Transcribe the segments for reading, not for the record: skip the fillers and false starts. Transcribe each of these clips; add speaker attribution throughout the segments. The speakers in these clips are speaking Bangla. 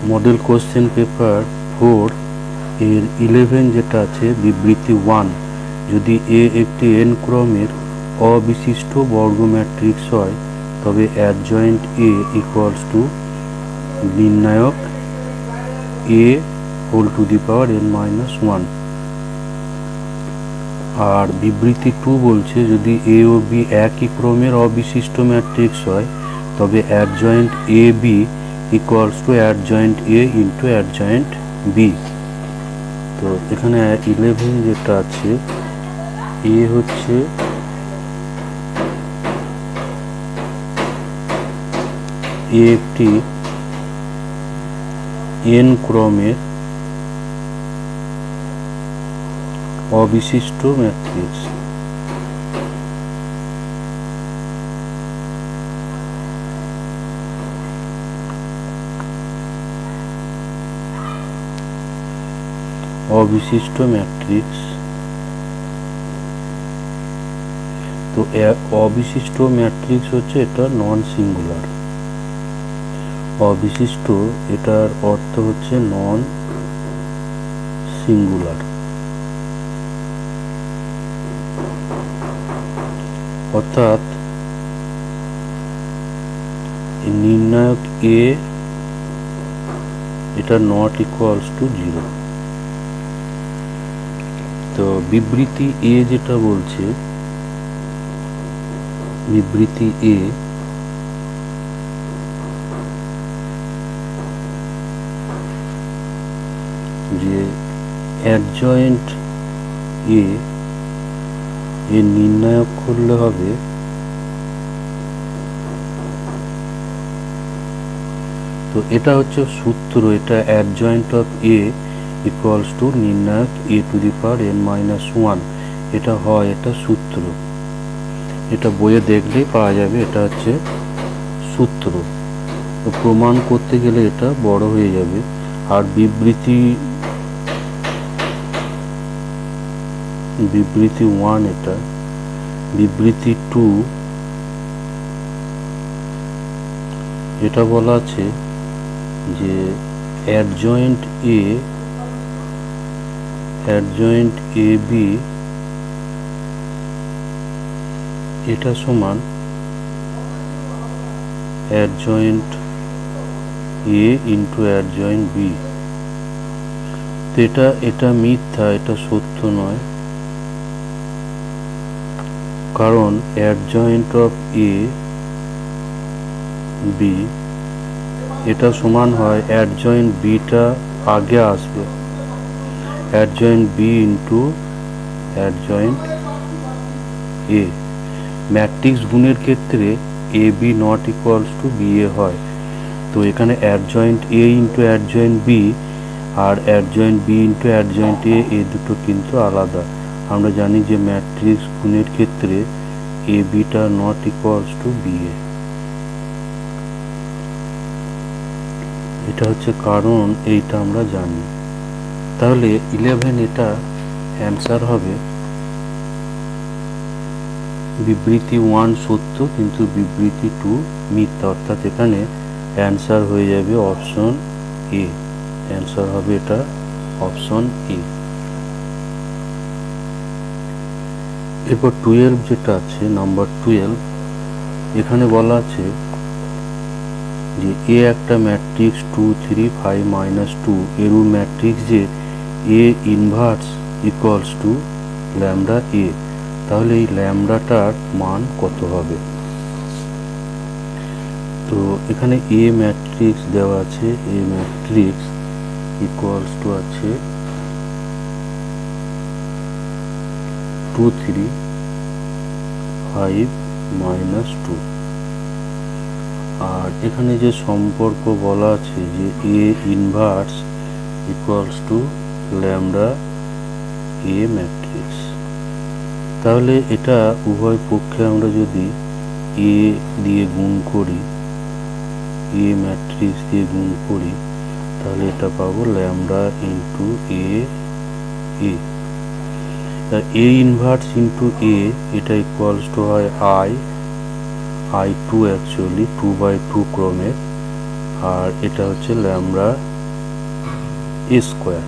Speaker 1: মডেল কোশ্চেন পেপার 4 এর 11 যেটা আছে বিবৃতি 1, যদি এ একটি n ক্রমের অবিশিষ্ট বর্গ ম্যাট্রিক্স হয় তবে অ্যাডজয়েন্ট এ ইকুয়ালস টু নির্ণায়ক এ whole to the power n-1। আর বিবৃতি 2 বলছে যদি এ ও বি একই ক্রমের অবিশিষ্ট ম্যাট্রিক্স হয় তবে adjoint A B equals to adjoint A into adjoint B. তো এখানে 11 যেটা আছে, এ হচ্ছে এ একটি n ক্রমের অবিশিষ্ট ম্যাট্রিক্স। অবিশিষ্ট ম্যাট্রিক্স। তো অবিশিষ্ট ম্যাট্রিক্স হচ্ছে এটা নন সিঙ্গুলার। অবিশিষ্ট এটার অর্থ হচ্ছে নন সিঙ্গুলার, অর্থাৎ নির্ণায়ক এ এটা নট ইকুয়ালস টু 0। তো বিবৃতি এ যেটা বলছে, বিবৃতি এ যে অ্যাডজয়েন্ট এ এর নির্ণায়ক করলে হবে তো এটা হচ্ছে সূত্র, এটা adjoint of A equals to নির্ণায়ক এ টু দি পাওয়ার n-1। এটা হয়, এটা সূত্র, এটা বইয়ে দেখলেই পাওয়া যাবে, এটা হচ্ছে সূত্র। তো প্রমাণ করতে গেলে এটা বড় হয়ে যাবে। আর বিবৃতি 1 এটা, বিবৃতি 2 এটা বলা আছে যে অ্যাডজয়েন্ট এ বি এটা সমান adjoint A into adjoint B. তো এটা মিথ্যা, এটা সত্য নয়, কারণ অ্যাডজয়েন্ট অফ এ বি এটা সমান হয় অ্যাডজয়েন্ট বিটা আগে আসবে, adjoint B into adjoint A. Matrix গুণের ক্ষেত্রে A B not equals to B A হয়। তো এখানে adjoint A into adjoint B আর adjoint B into adjoint A, এই দুটো কিন্তু আলাদা। আমরা জানি যে ম্যাট্রিক্স গুণের ক্ষেত্রে এ বিটা not equals to B A. এটা হচ্ছে কারণ, এইটা আমরা জানি। তাহলে 11 এটা অ্যান্সার হবে। বিবৃতি 1 সত্য কিন্তু বিবৃতি 2 মিথ্যা, অর্থাৎ এখানে অ্যান্সার হয়ে যাবে অপশন এ। অ্যান্সার হবে এটা অপশন এ। এরপর 12 যেটা আছে, নাম্বার 12, এখানে বলা আছে যে এ একটা ম্যাট্রিক্স 2 3 5 -2 এরূপ ম্যাট্রিক্স যে A inverse equals to lambda A. তাহলে এই ল্যামডাটার মান কত হবে? তো এখানে এ ম্যাট্রিক্স দেওয়া আছে, এ ম্যাট্রিক্স ইকুয়ালস টু আছে 2 3 5 -2। আর এখানে যে সম্পর্ক বলা আছে যে A inverse equals to lambda A matrix. তাহলে এটা উভয় পক্ষে আমরা যদি এ দিয়ে গুণ করি, এ ম্যাট্রিক্স দিয়ে গুণ করি, তাহলে এটা পাবো lambda into A A. A inverse into এ এটা ইকুয়ালস টু হয় I2 অ্যাকচুয়ালি 2/2 ক্রমের, আর এটা হচ্ছে ল্যামডা এ স্কোয়ার।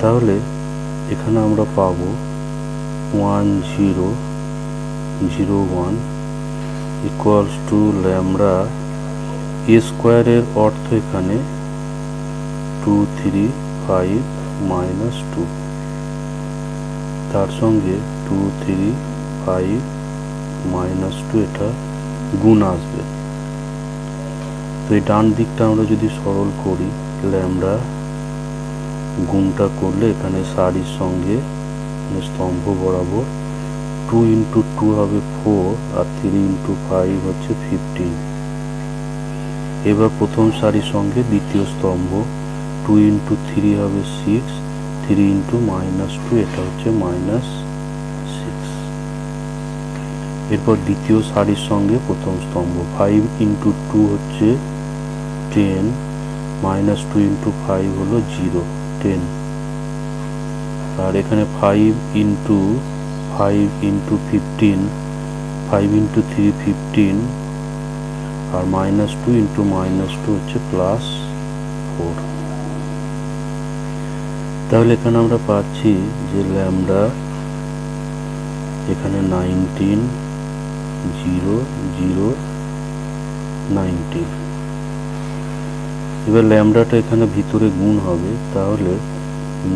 Speaker 1: তাহলে এখানে আমরা পাবো 1001 ইকুয়ালস টু ল্যামডা এ স্কোয়ারের অর্থ এখানে 235 মাইনাস 2, তার সঙ্গে 235 মাইনাস 2 এটা গুণ আসবে। তো এই ডান দিকটা আমরা যদি সরল করি, ল্যামডা গুণটা করলে এখানে সারির সঙ্গে স্তম্ভ বরাবর 2 ইন্টু 2 হবে 4 আর 3 ইন্টু 5 হচ্ছে 15। এবার প্রথম সারির সঙ্গে দ্বিতীয় স্তম্ভ 2 ইন্টু 3 হবে 6, 3 ইন্টু মাইনাস 2 এটা হচ্ছে মাইনাস 6। এরপর দ্বিতীয় সারির সঙ্গে প্রথম স্তম্ভ 5 ইন্টু 2 হচ্ছে 10, মাইনাস 2 ইন্টু 5 হলো 0, 10। আর এখানে 5 ইন্টু 15, 5 ইন্টু 3 15, আর মাইনাস 2 ইন্টু মাইনাস 2 হচ্ছে প্লাস 4। তাহলে এখানে আমরা পাচ্ছি যে ল্যামডা এখানে 19, 0, 0, 19। এবার ল্যামডাটা এখানে ভিতরে গুণ হবে, তাহলে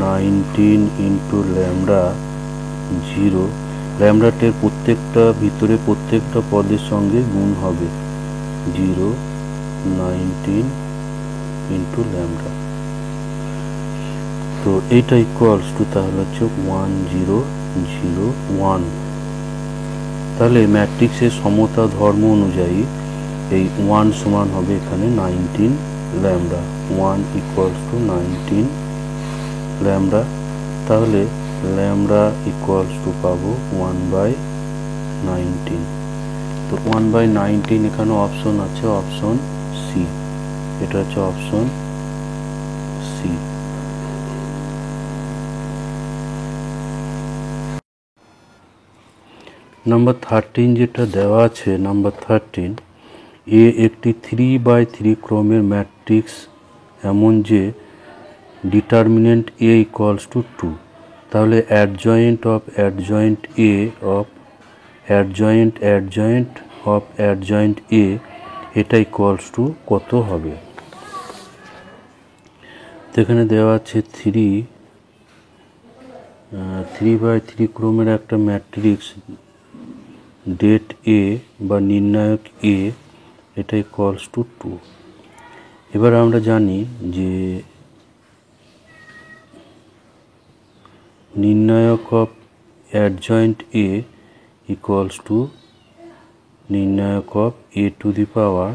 Speaker 1: 19 ইন্টু ল্যামডা 0, ল্যামডাটের প্রত্যেকটা ভিতরে প্রত্যেকটা পদের সঙ্গে গুণ হবে 0, 19 ইন্টু ল্যামডা। তো এইটা ইকুয়ালস টু তাহলে হচ্ছে 1001। তাহলে ম্যাট্রিক্সের সমতা ধর্ম অনুযায়ী এই 1 সমান হবে এখানে 19 ল্যামডা, 1 ইকুয়ালস টু 19 ল্যামডা। তাহলে ল্যামডা ইকুয়ালস টু পাবো 1/19। তো 1/19 এখানে অপশন আছে, অপশন সি, এটা হচ্ছে অপশন সি। নাম্বার 13 যেটা দেওয়া আছে, নাম্বার 13, এ একটি 3/3 ক্রমের ম্যাট্রিক্স এমন যে ডিটারমিনেন্ট এ ইকুয়ালস টু 2। তাহলে adjoint of adjoint A of adjoint adjoint of adjoint A এটা ইকুয়ালস টু কত হবে? তো এখানে দেওয়া আছে 3/3 ক্রমের একটা ম্যাট্রিক্স ডেট এ বা নির্ণায়ক এ, এটা ইকুয়ালস টু 2। এবার আমরা জানি যে নির্ণায়ক of adjoint A equals to নির্ণায়ক of A to the power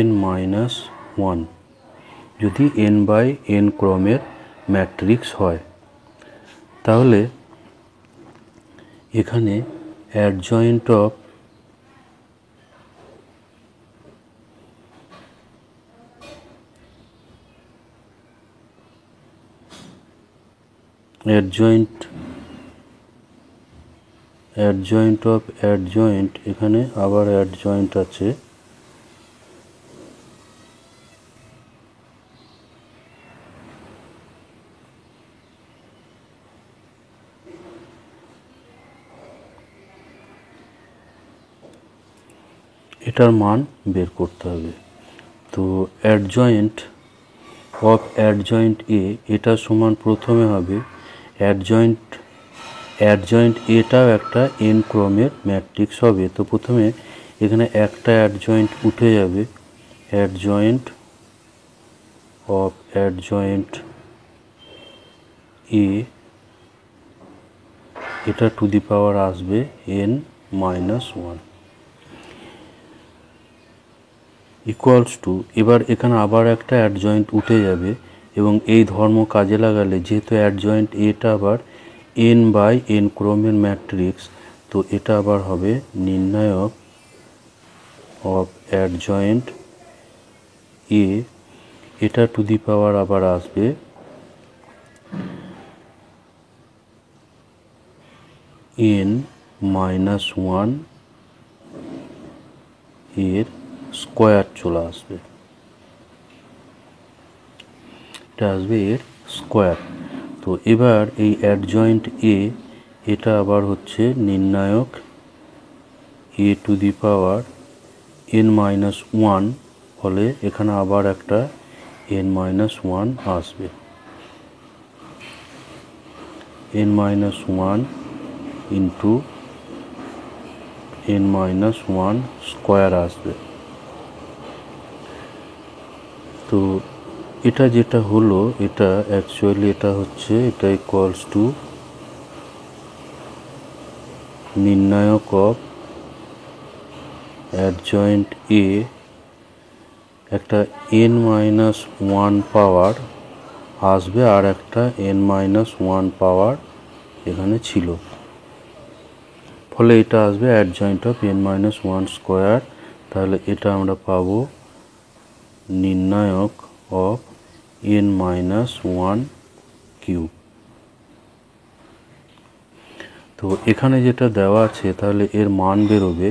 Speaker 1: n-1 যদি n/n ক্রমের ম্যাট্রিক্স হয়। তাহলে এখানে অ্যাডজয়েন্ট অফ অ্যাডজয়েন্ট এখানে আবার অ্যাডজয়েন্ট আছে, এটার মান বের করতে হবে। তো অ্যাডজয়েন্ট অফ অ্যাডজয়েন্ট এ এটা সমান প্রথমে হবে অ্যাডজয়েন্ট এটাও একটা এন ক্রমের ম্যাট্রিক্স হবে। তো প্রথমে এখানে একটা অ্যাডজয়েন্ট উঠে যাবে, অ্যাডজয়েন্ট অফ অ্যাডজয়েন্ট এ এটা টু দি পাওয়ার আসবে n-1 ইকুয়ালস টু, এবার এখানে আবার একটা অ্যাডজয়েন্ট উঠে যাবে এবং এই ধর্ম কাজে লাগালে যেহেতু অ্যাডজয়েন্ট এটা আবার n/n ক্রমের ম্যাট্রিক্স, তো এটা আবার হবে নির্ণায়ক অফ অ্যাডজয়েন্ট এ, এটা টু দি পাওয়ার আবার আসবে n-1 এর স্কোয়ার চলে আসবে। এটা আসবে এর স্কোয়ার। তো এবার এই অ্যাডজয়েন্ট এ, এটা আবার হচ্ছে নির্ণায়ক এ টু দি পাওয়ার n-1, ফলে এখানে আবার একটা n-1 আসবে, n-1 ইন্টু n-1 স্কোয়ার আসবে। তো এটা যেটা হলো, এটা অ্যাকচুয়ালি এটা হচ্ছে, এটা ইকুয়ালস টু নির্ণায়ক অফ অ্যাডজয়েন্ট এ, একটা n-1 পাওয়ার আসবে আর একটা n-1 পাওয়ার এখানে ছিল, ফলে এটা আসবে অ্যাডজয়েন্ট অফ n-1 স্কোয়ার। তাহলে এটা আমরা পাবো নির্ণায়ক অফ n-1 কিউব। তো এখানে যেটা দেওয়া আছে, তাহলে এর মান বেরোবে,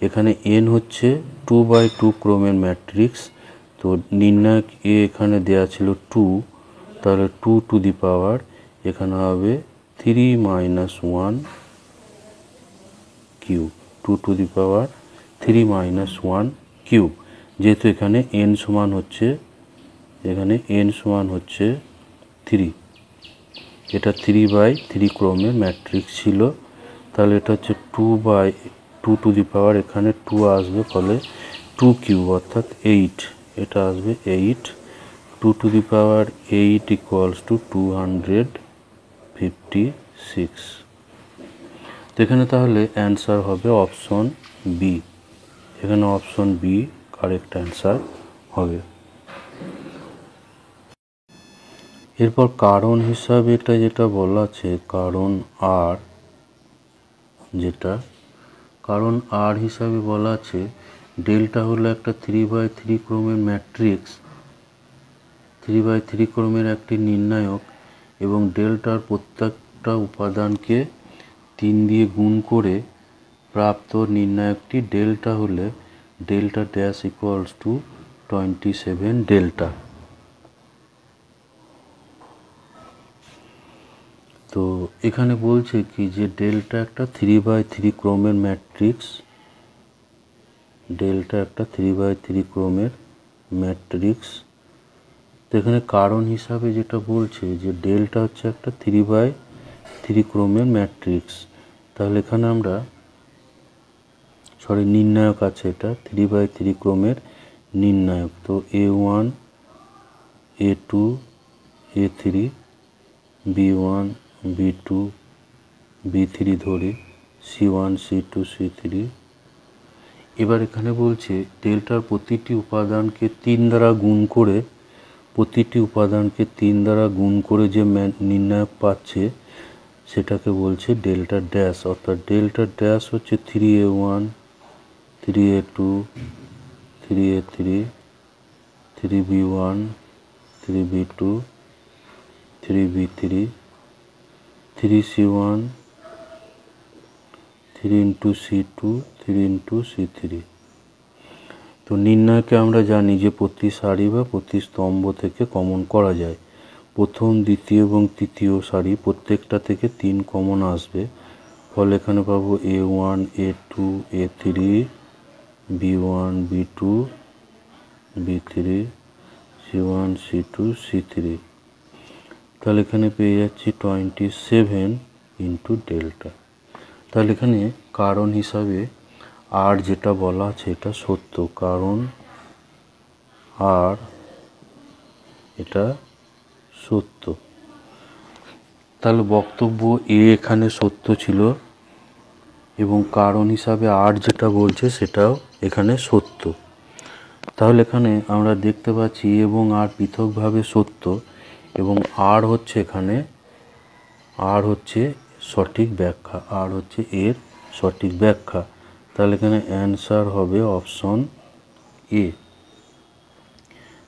Speaker 1: এখানে n হচ্ছে 2/2 ক্রমের ম্যাট্রিক্স। তো নির্ণায়ক এ এখানে দেওয়া ছিল 2, তাহলে 2 টু দি পাওয়ার এখানে হবে 3-1 cube, 2 two the power 3-1 cube. যেহেতু এখানে n সমান হচ্ছে, এখানে n সমান হচ্ছে 3, এটা 3/3 ক্রমের ম্যাট্রিক্স ছিল। তাহলে এটা হচ্ছে 2 টু দি পাওয়ার, এখানে 2 আসবে, ফলে 2 কিউব অর্থাৎ 8, এটা আসবে 8। 2 two the power 8 equals to 256। তো এখানে তাহলে অ্যান্সার হবে অপশন বি, এখানে অপশন বি কারেক্ট অ্যান্সার হবে। এরপর কারণ হিসাবে এটা যেটা বলা আছে, কারণ আর, যেটা কারণ আর হিসাবে বলা আছে, ডেল্টা হলো একটা 3/3 ক্রমের ম্যাট্রিক্স, 3/3 ক্রমের একটি নির্ণায়ক, এবং ডেল্টার প্রত্যেকটা উপাদানকে 3 দিয়ে গুণ করে প্রাপ্ত নির্ণায়কটি ডেল্টা হলে delta dash equals to 27 delta. তো এখানে বলছে কি যে ডেল্টা একটা 3/3 ক্রমের ম্যাট্রিক্স, ডেল্টা একটা 3/3 ক্রমের ম্যাট্রিক্স। তো এখানে কারণ হিসাবে যেটা বলছে যে ডেল্টা হচ্ছে একটা 3/3 ক্রমের ম্যাট্রিক্স, তাহলে এখানে আমরা নির্ণায়ক আছে, এটা 3/3 ক্রমের নির্ণায়ক। তো A1 A2 A3 B1 B2 B3 ধরে C1 C2 C3। এবার এখানে বলছে ডেল্টার প্রতিটি উপাদানকে 3 দ্বারা গুণ করে, প্রতিটি উপাদানকে 3 দ্বারা গুণ করে যে নির্ণায়ক পাচ্ছে সেটাকে বলছে ডেল্টা ড্যাশ, অর্থাৎ ডেল্টা ড্যাশ হচ্ছে 3A1 3A2 3A3 3B1 3B2 3B3 3C1 3 into C2 3 into C3। তো নির্ণায়কে আমরা জানি যে প্রতি সারি বা প্রতি স্তম্ভ থেকে কমন করা যায়, প্রথম দ্বিতীয় এবং তৃতীয় সারি প্রত্যেকটা থেকে 3 কমন আসবে, ফলে এখানে পাবো A1 A2 A3 B1 B2 B3 C1 C2 C3। তাহলে এখানে পেয়ে যাচ্ছি 27 ইন্টু ডেল্টা। তাহলে এখানে কারণ হিসাবে আর যেটা বলা আছে এটা সত্য, কারণ আর এটা সত্য। তাহলে বক্তব্য এ এখানে সত্য ছিল, এবং কারণ হিসাবে আর যেটা বলছে সেটাও এখানে সত্য। তাহলে এখানে আমরা দেখতে পাচ্ছি এবং আর পৃথকভাবে সত্য, এবং আর হচ্ছে এখানে, আর হচ্ছে সঠিক ব্যাখ্যা, আর হচ্ছে এর সঠিক ব্যাখ্যা। তাহলে এখানে অ্যান্সার হবে অপশন এ,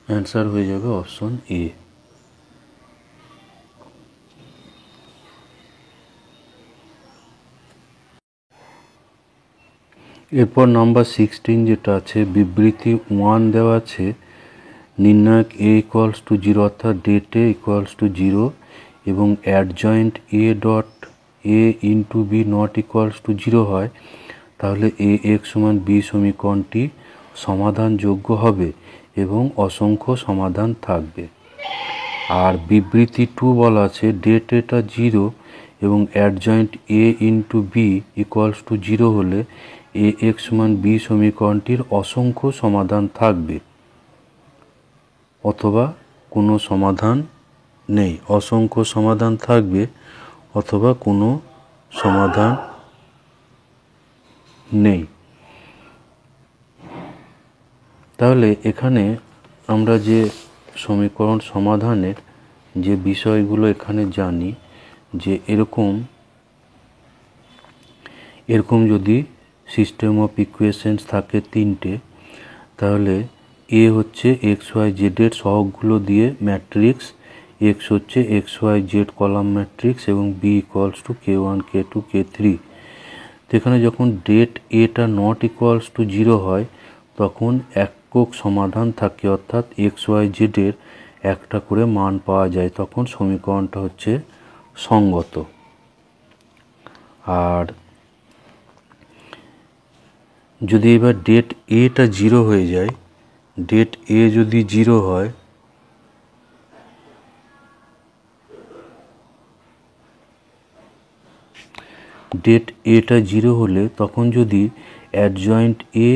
Speaker 1: অ্যান্সার হয়ে যাবে অপশন এ। এরপর নাম্বার 16 যেটা আছে, বিবৃতি 1 দেওয়া আছে নির্ণায়ক এ ইকুয়ালস টু জিরো অর্থাৎ det A equals to zero এবং adjoint A dot A into B not equals to zero হয়, তাহলে এ এক্স সমান বি সমীকরণটি সমাধানযোগ্য হবে এবং অসংখ্য সমাধান থাকবে। আর বিবৃতি 2 বলা আছে ডেট এটা জিরো এবং adjoint A into B equals to zero হলে এ এক্স সমান বি সমীকরণটির অসংখ্য সমাধান থাকবে অথবা কোনো সমাধান নেই। অসংখ্য সমাধান থাকবে অথবা কোনো সমাধান নেই। তাহলে এখানে আমরা যে সমীকরণ সমাধানের যে বিষয়গুলো এখানে জানি যে এরকম যদি সিস্টেম অফ ইকুয়েশনস থাকে তিনটে, তাহলে এ হচ্ছে এক্স ওয়াই জেডের সহগগুলো দিয়ে ম্যাট্রিক্স, এক্স হচ্ছে X Y Z column matrix এবং B equals to K one K two K three. তো এখানে যখন ডেট এটা নট ইকুয়ালস টু জিরো হয় তখন একক সমাধান থাকে, অর্থাৎ এক্স ওয়াই জেডের একটা করে মান পাওয়া যায়, তখন সমীকরণটা হচ্ছে সঙ্গত। আর যদি এবার ডেট এটা জিরো হয়ে যায়, ডেট এ যদি জিরো হয় ডেট এটা জিরো হলে তখন যদি অ্যাডজয়েন্ট এ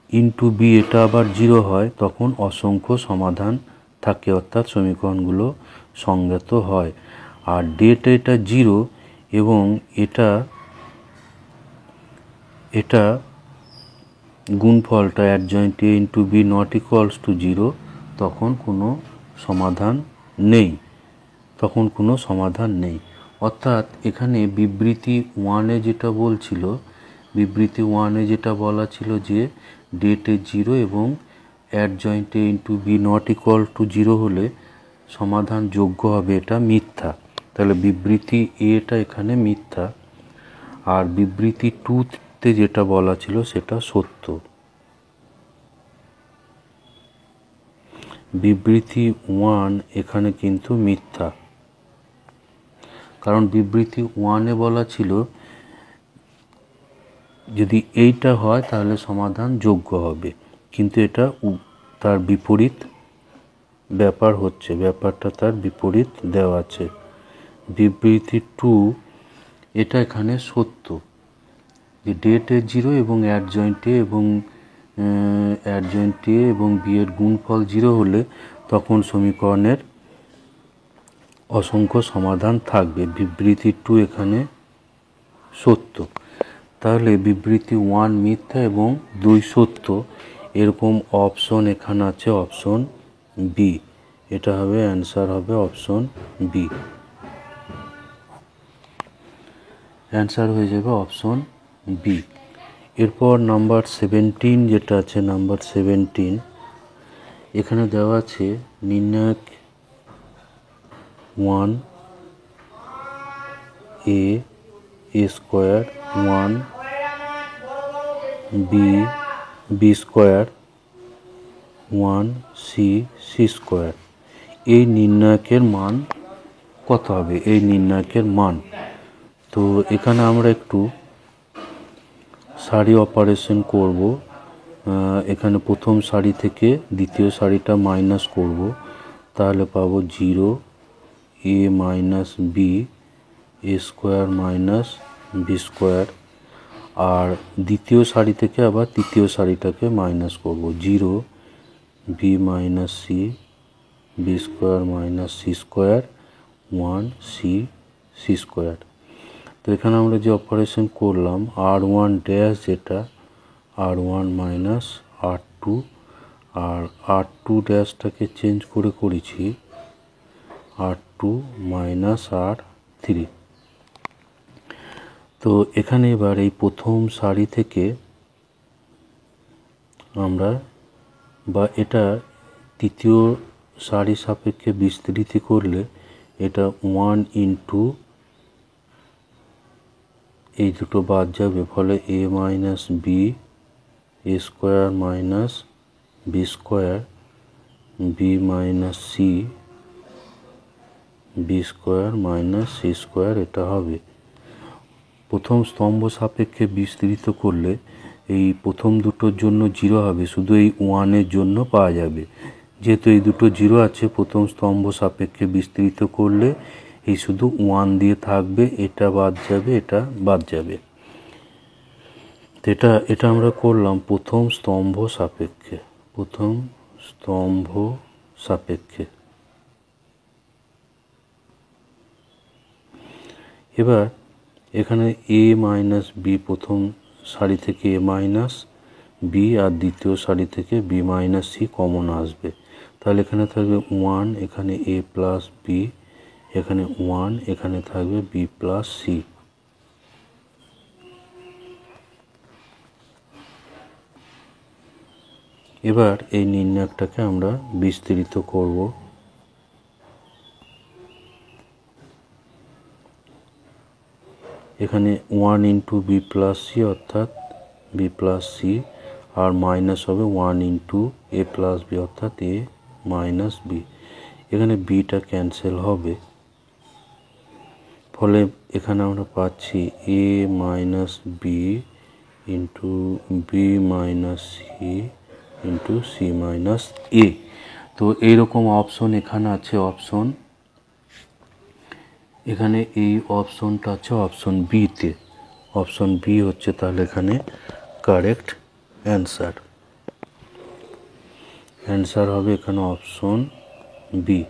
Speaker 1: ইন্টু বি এটা আবার জিরো হয় তখন অসংখ্য সমাধান থাকে, অর্থাৎ সমীকরণগুলো সংগত হয়। আর ডেট এটা জিরো এবং এটা গুণফলটা adjoint A into B not equals to zero, তখন কোনো সমাধান নেই। অর্থাৎ এখানে বিবৃতি ওয়ানে যেটা বলা ছিল যে ডেট এ জিরো এবং adjoint A into B not equal to zero হলে সমাধান যোগ্য হবে, এটা মিথ্যা। তাহলে বিবৃতি এটা এখানে মিথ্যা। আর বিবৃতি 2তে যেটা বলা ছিল সেটা সত্য। বিবৃতি 1 এখানে কিন্তু মিথ্যা, কারণ বিবৃতি 1-এ বলা ছিল যদি এইটা হয় তাহলে সমাধান যোগ্য হবে, কিন্তু এটা তার বিপরীত ব্যাপারটা তার বিপরীত দেওয়া আছে। বিবৃতি 2 এটা এখানে সত্য যে ডেট এ জিরো এবং অ্যাডজয়েন্ট এ এবং বি এর গুণফল জিরো হলে তখন সমীকরণের অসংখ্য সমাধান থাকবে। বিবৃতি 2 এখানে সত্য। তাহলে বিবৃতি 1 মিথ্যা এবং 2 সত্য, এরকম অপশন এখানে আছে, অপশন বি। এটা হবে অ্যান্সার হবে অপশন বি। অ্যান্সার হয়ে যাবে অপশন বি। এরপর নাম্বার 17 যেটা আছে, নাম্বার 17 এখানে দেওয়া আছে নির্ণায়ক 1 A square 1 B square 1 C square, এই নির্ণায়কের মান কত হবে? এই নির্ণায়কের মান, তো এখানে আমরা একটু সারি অপারেশন করব। এখানে প্রথম সারি থেকে দ্বিতীয় সারিটা মাইনাস করব, তাহলে পাবো 0 a minus B A square minus B square. আর দ্বিতীয় সারি থেকে আবার তৃতীয় সারিটাকে মাইনাস করব, 0 b minus C B square minus C square 1 C square. তো এখানে আমরা যে অপারেশন করলাম r1 ড্যাশ, যেটা r1 মাইনাস r2, আর r2 ড্যাশটাকে চেঞ্জ করেছি r2 মাইনাস r3। তো এখানে এবার এই প্রথম সারি থেকে আমরা এটা তৃতীয় সারি সাপেক্ষে বিস্তৃতি করলে এটা 1 ইন্টু এই দুটো বাদ যাবে, ফলে A minus B A square minus B square B minus C B square minus C square এটা হবে। প্রথম স্তম্ভ সাপেক্ষে বিস্তৃত করলে এই প্রথম দুটোর জন্য 0 হবে, শুধু এই 1-এর জন্য পাওয়া যাবে। যেহেতু এই দুটো 0 আছে, প্রথম স্তম্ভ সাপেক্ষে বিস্তৃত করলে এই শুধু 1 দিয়ে থাকবে, এটা বাদ যাবে, এটা বাদ যাবে। এটা আমরা করলাম প্রথম স্তম্ভ সাপেক্ষে। প্রথম স্তম্ভ সাপেক্ষে। এবার এখানে এ মাইনাস বি প্রথম সারি থেকে এ মাইনাস বি আর দ্বিতীয় সারি থেকে বি মাইনাস সি কমন আসবে। তাহলে এখানে থাকবে 1, এখানে এ প্লাস বি, এখানে 1, এখানে থাকবে বি প্লাস সি। এবার এই নির্ণায়কটাকে আমরা বিস্তৃত করব। এখানে 1 ইন্টু বি প্লাস সি অর্থাৎ বি প্লাস সি, আর মাইনাস হবে 1 ইন্টু এ প্লাস বি অর্থাৎ এ মাইনাস বি। এখানে বিটা ক্যান্সেল হবে, ফলে এখানে আমরা পাচ্ছি A minus B into B minus C into C minus A. তো এইরকম অপশন এখানে আছে। এখানে এই অপশনটা আছে অপশন বিতে। অপশন বি হচ্ছে তাহলে এখানে কারেক্ট অ্যান্সার হবে এখানে অপশন বি।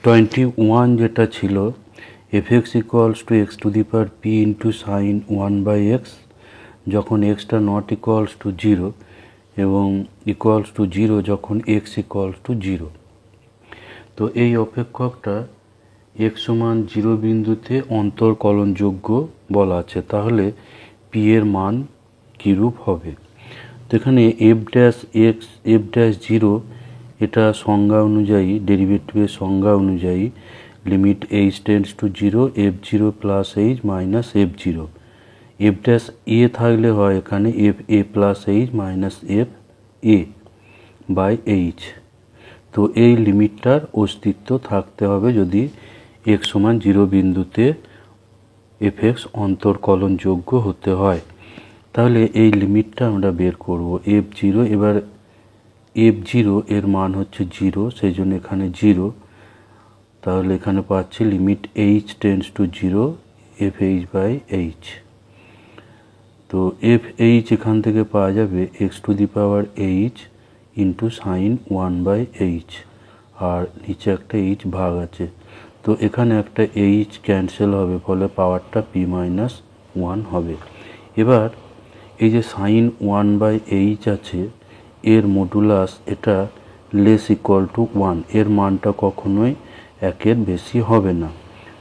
Speaker 1: 21 যেটা ছিল F x equals to x to the power P into sign 1/x, যখন এক্সটা নট ইকুয়ালস টু 0 এবং ইকুয়ালস টু 0 যখন এক্স ইকুয়ালস টু 0। তো এই অপেক্ষকটা এক্স সমান 0 বিন্দুতে অন্তর্কলনযোগ্য বলা আছে, তাহলে পি এর মান কীরূপ হবে? তো এখানে f dash x f dash 0 এটা সংজ্ঞা অনুযায়ী, ডেরিভেটিভের সংজ্ঞা অনুযায়ী limit h tends to 0 f 0 plus h minus f 0। F dash a থাকলে হয় এখানে f a plus h minus f a by h. তো এই লিমিটটার অস্তিত্ব থাকতে হবে যদি এক্স সমান 0 বিন্দুতে এফ এক্স অন্তর্কলনযোগ্য হতে হয়। তাহলে এই লিমিটটা আমরা বের করব এফ 0। এবার এফ 0 এর মান হচ্ছে 0, সেই জন্য এখানে 0। তাহলে এখানে পাচ্ছি limit h tends to 0 f h by h. তো এফ এইচ এখান থেকে পাওয়া যাবে x to the power h into sine 1/h, আর নিচে একটা এইচ ভাগ আছে। তো এখানে একটা এইচ ক্যান্সেল হবে, ফলে পাওয়ারটা p-1 হবে। এবার এই যে সাইন 1/h আছে, এর মডুলাস এটা লেস ইকুয়াল টু 1, এর মানটা কখনোই 1-এর বেশি হবে না।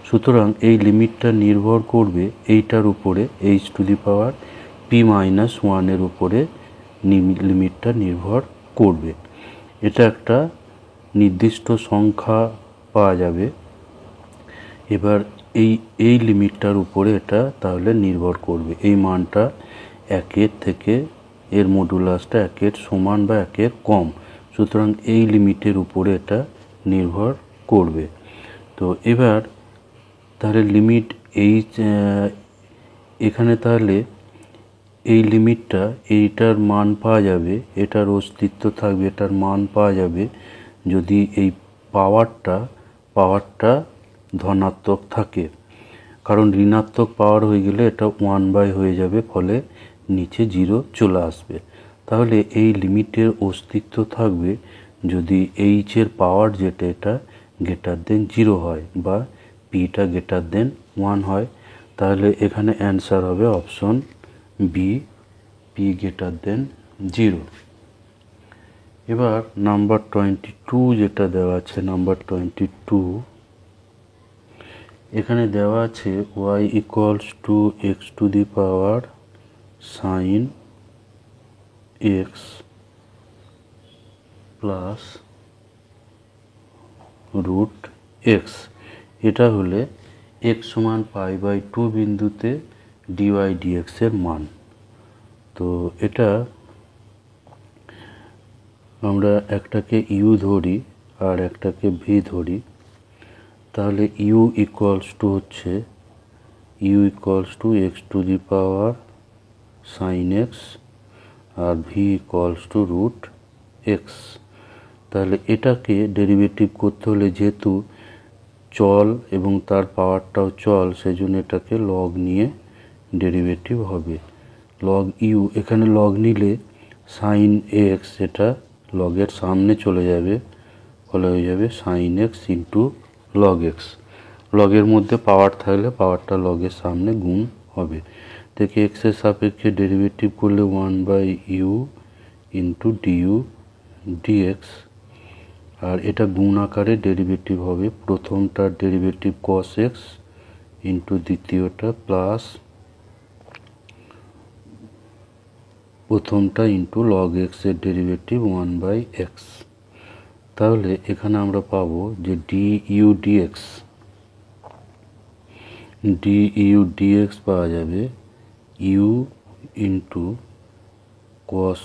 Speaker 1: সুতরাং এই লিমিটটা নির্ভর করবে এইটার উপরে, H two the power p-1 এর উপরে লিমিটটা নির্ভর করবে। এটা একটা নির্দিষ্ট সংখ্যা পাওয়া যাবে। এবার এই লিমিটটার উপরে এটা তাহলে নির্ভর করবে, এই মানটা 1-এর থেকে এর মডুলাসটা 1-এর সমান বা 1-এর কম, সুতরাং এই লিমিটের উপরে এটা নির্ভর করবে। তো এবার তাহলে লিমিট এইচ, এখানে তাহলে এই লিমিটটা এইটার মান পাওয়া যাবে, এটার অস্তিত্ব থাকবে, এটার মান পাওয়া যাবে যদি এই পাওয়ারটা ধনাত্মক থাকে, কারণ ঋণাত্মক পাওয়ার হয়ে গেলে এটা 1/, হয়ে যাবে, ফলে নিচে 0 চলে আসবে। তাহলে এই লিমিটের অস্তিত্ব থাকবে যদি এইচের পাওয়ার যেটা এটা গ্রেটার দেন 0 হয় বা পিটা গ্রেটার দেন 1 হয়। তাহলে এখানে অ্যান্সার হবে option B, P greater than 0। এবার নাম্বার 22 যেটা দেওয়া আছে, নাম্বার 22 এখানে দেওয়া আছে y equals to x to the power sine x plus root x. এটা হলে এক্স সমান π/2 বিন্দুতে ডিওয়াই ডিএক্স এর মান। তো এটা আমরা একটাকে ইউ ধরি আর একটাকে ভি ধরি, তাহলে ইউ ইকুয়ালস টু হচ্ছে u equals to x to the power sine x আর v equals to root x. তাহলে এটাকে ডেরিভেটিভ করতে হলে যেহেতু চল এবং তার পাওয়ারটাও চল, সেই জন্য এটাকে লগ নিয়ে ডেরিভেটিভ হবে। লগ ইউ, এখানে লগ নিলে সাইন এক্স এটা লগের সামনে চলে যাবে, ফলে হয়ে যাবে sine X into log X. লগের মধ্যে পাওয়ার থাকলে পাওয়ারটা লগের সামনে গুণ হবে। থেকে এক্সের সাপেক্ষে ডেরিভেটিভ করলে 1/u ইন্টু ডিউ ডিএক্স, আর এটা গুণ আকারে ডেরিভেটিভ হবে। প্রথমটার ডেরিভেটিভ কস এক্স ইন্টু দ্বিতীয়টা প্লাস প্রথমটা ইন্টু লগ এক্সের ডেরিভেটিভ 1/x। তাহলে এখানে আমরা পাবো যে ডিইউ ডিএক্স পাওয়া যাবে u into cos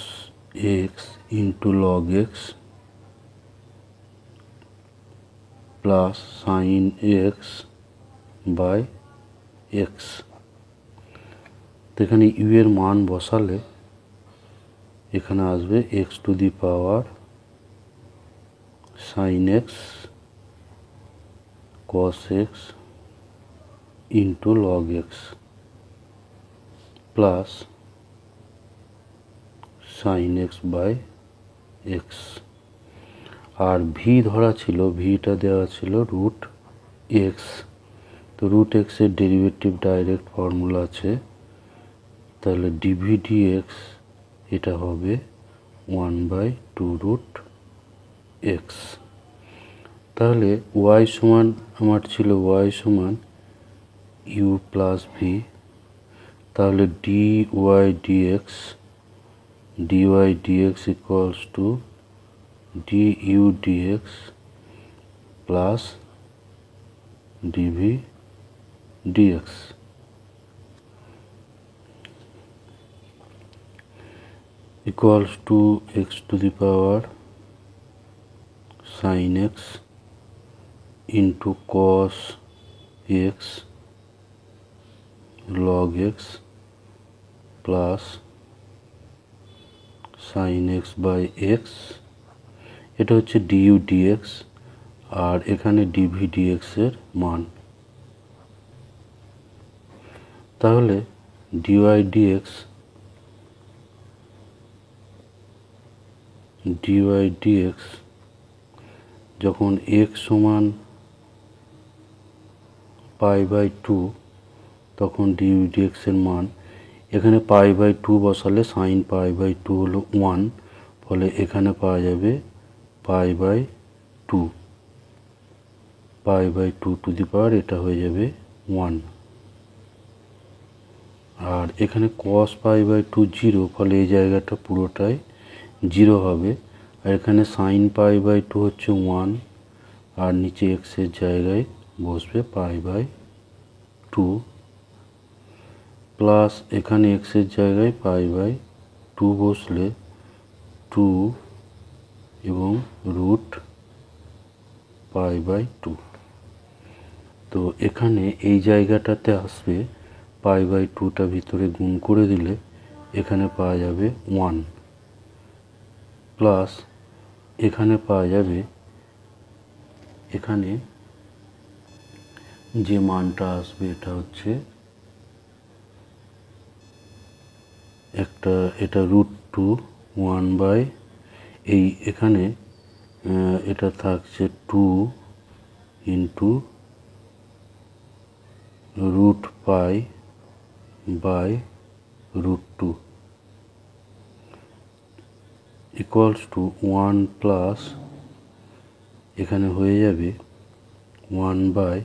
Speaker 1: x into log x plus sine x by x. তো এখানে ইউ এর মান বসালে এখানে আসবে x to the power sine x cos x into log x plus sine x by x. আর ভি ধরা ছিল, ভিটা দেওয়া ছিল রুট এক্স। তো রুট এক্সের ডেরিভেটিভ ডাইরেক্ট ফর্মুলা আছে, তাহলে ডিভি ডিএক্স এটা হবে 1/2 রুট এক্স। তাহলে ওয়াই সমান আমার ছিল ওয়াই সমান ইউ প্লাস ভি, তাহলে dy dx equals to du dx plus dv dx. equals to x to the power sin x into cos x log x plus sin x by x, এটা হচ্ছে du dx আর এখানে dv dx এর মান। তাহলে dy dx যখন x সমান π/2 তখন du dx এর মান, এখানে π/2 বসালে sin π/2 হলো 1, ফলে এখানে পাওয়া যাবে π/2 টু দি পাওয়ার এটা হয়ে যাবে 1। আর এখানে cos π/2 0, ফলে এই জায়গাটা পুরোটাই 0 হবে। আর এখানে sin π/2 হচ্ছে 1, আর নিচে x এর জায়গায় বসবে π/2 প্লাস এখানে x এর জায়গায় π/2 বসলে 2 এবং রুট π/2। তো এখানে এই জায়গাটাতে আসবে π/2টা ভিতরে গুণ করে দিলে এখানে পাওয়া যাবে 1 প্লাস এখানে পাওয়া যাবে, এখানে যে মানটা আসবে এটা হচ্ছে এটা √2 1/, এই এখানে এটা থাকছে 2 ইন্টু √π/√2 ইকুয়ালস টু 1 প্লাস এখানে হয়ে যাবে 1/,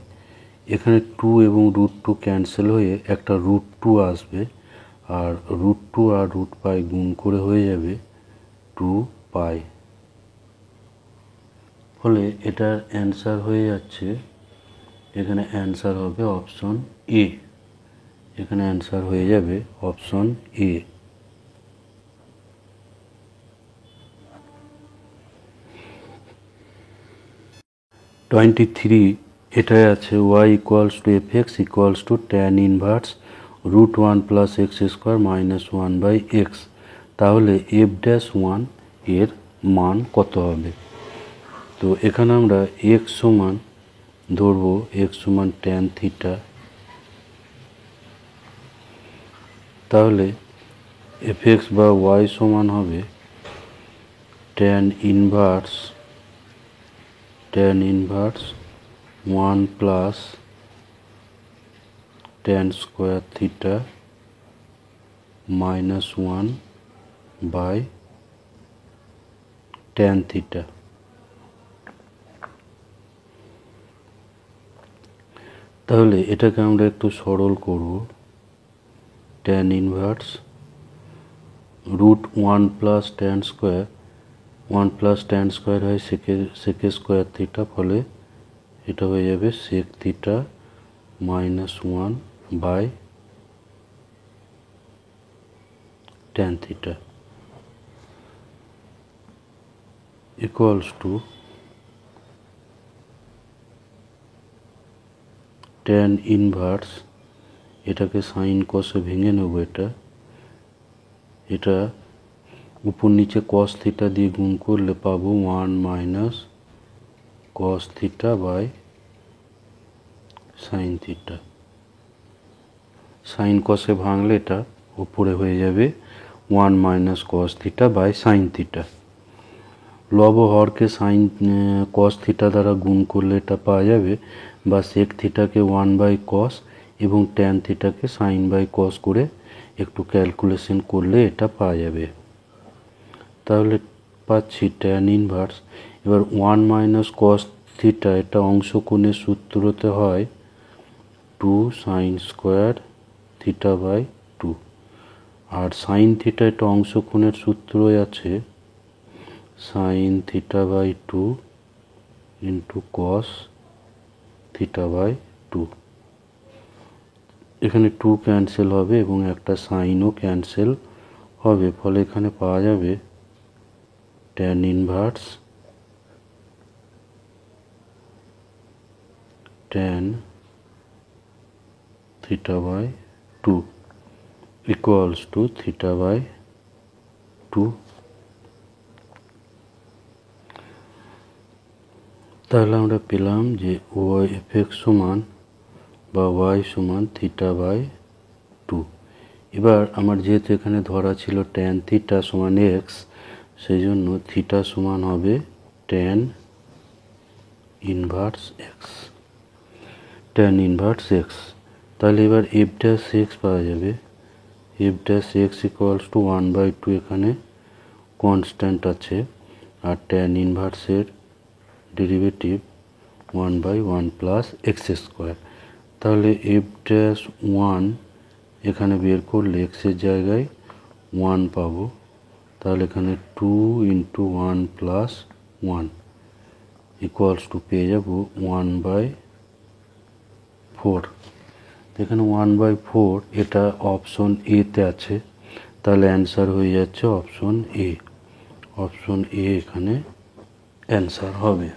Speaker 1: এখানে 2 এবং √2 ক্যান্সেল হয়ে একটা √2 আসবে, আর √2 আর √π গুণ করে হয়ে যাবে 2π। ফলে এটার অ্যান্সার হয়ে যাচ্ছে, এখানে অ্যান্সার হবে অপশন এ, এখানে অ্যান্সার হয়ে যাবে অপশন এ। (23) এটাই আছে y equals two fx equals to tan inverse √1 plus X square minus 1/x। তাহলে f'1 এর মান কত হবে? তো এখানে আমরা x সমান ধরবো, x সমান tan থিটা, তাহলে fx বা y সমান হবে tan inverse 1 plus tan square theta minus 1/tan theta. তাহলে এটাকে আমরা একটু সরল করব, tan inverse √1 plus tan square, 1 plus tan square হয় sec স্কোয়ার থিটা, ফলে এটা হয়ে যাবে sec theta minus 1/tan theta equals to tan inverse, এটাকে সাইন কসে ভেঙে নেব, এটা উপর নিচে cos থিটা দিয়ে গুণ করলে পাবো 1 minus cos theta by sine theta. Sine কসে ভাঙলে এটা উপরে হয়ে যাবে 1 minus cos theta by sine theta. লব হরকে সাইন কস থিটা দ্বারা গুণ করলে এটা পাওয়া যাবে, বা সেক থিটাকে 1/cos এবং ট্যান থিটাকে সাইন বাই কস করে একটু ক্যালকুলেশন করলে এটা পাওয়া যাবে। তাহলে পাচ্ছি ট্যান ইনভার্স। এবার 1 - cos থিটা এটা অংশকোণের সূত্রতে হয় 2 sin স্কোয়ার থিটা বাই 2, আর সাইন থিটা এটা অংশকোণের সূত্রই আছে sine theta by 2 into cos theta by 2। এখানে 2 ক্যান্সেল হবে এবং একটা সাইনও ক্যান্সেল হবে, ফলে এখানে পাওয়া যাবে tan inverse tan theta by 2 equals to theta by 2। তাহলে আমরা পেলাম যে ওয়াই এফ সমান বা ওয়াই সমান থিটা বাই 2। এবার আমার যেহেতু এখানে ধরা ছিল ট্যান থিটা সমান এক্স, সেই জন্য থিটা সমান হবে tan inverse X, tan inverse X. তাহলে এবার এফ ড্যাশ এক্স পাওয়া যাবে, F dash X equals to 1/2 এখানে কনস্ট্যান্ট আছে, আর ট্যান ইনভার্সের ডেরিভেটিভ 1/1 প্লাস এক্স স্কোয়ার। তাহলে এফ ড্যাশ 1 এখানে বের করলে এক্সের জায়গায় 1 পাবো, তাহলে এখানে 2 × 1 + 1 ইকুয়ালস টু পেয়ে যাব 1/4। এখানে 1/4 এটা অপশন এতে আছে, তাহলে অ্যান্সার হয়ে যাচ্ছে অপশন এ। অপশন এ এখানে অ্যান্সার হবে।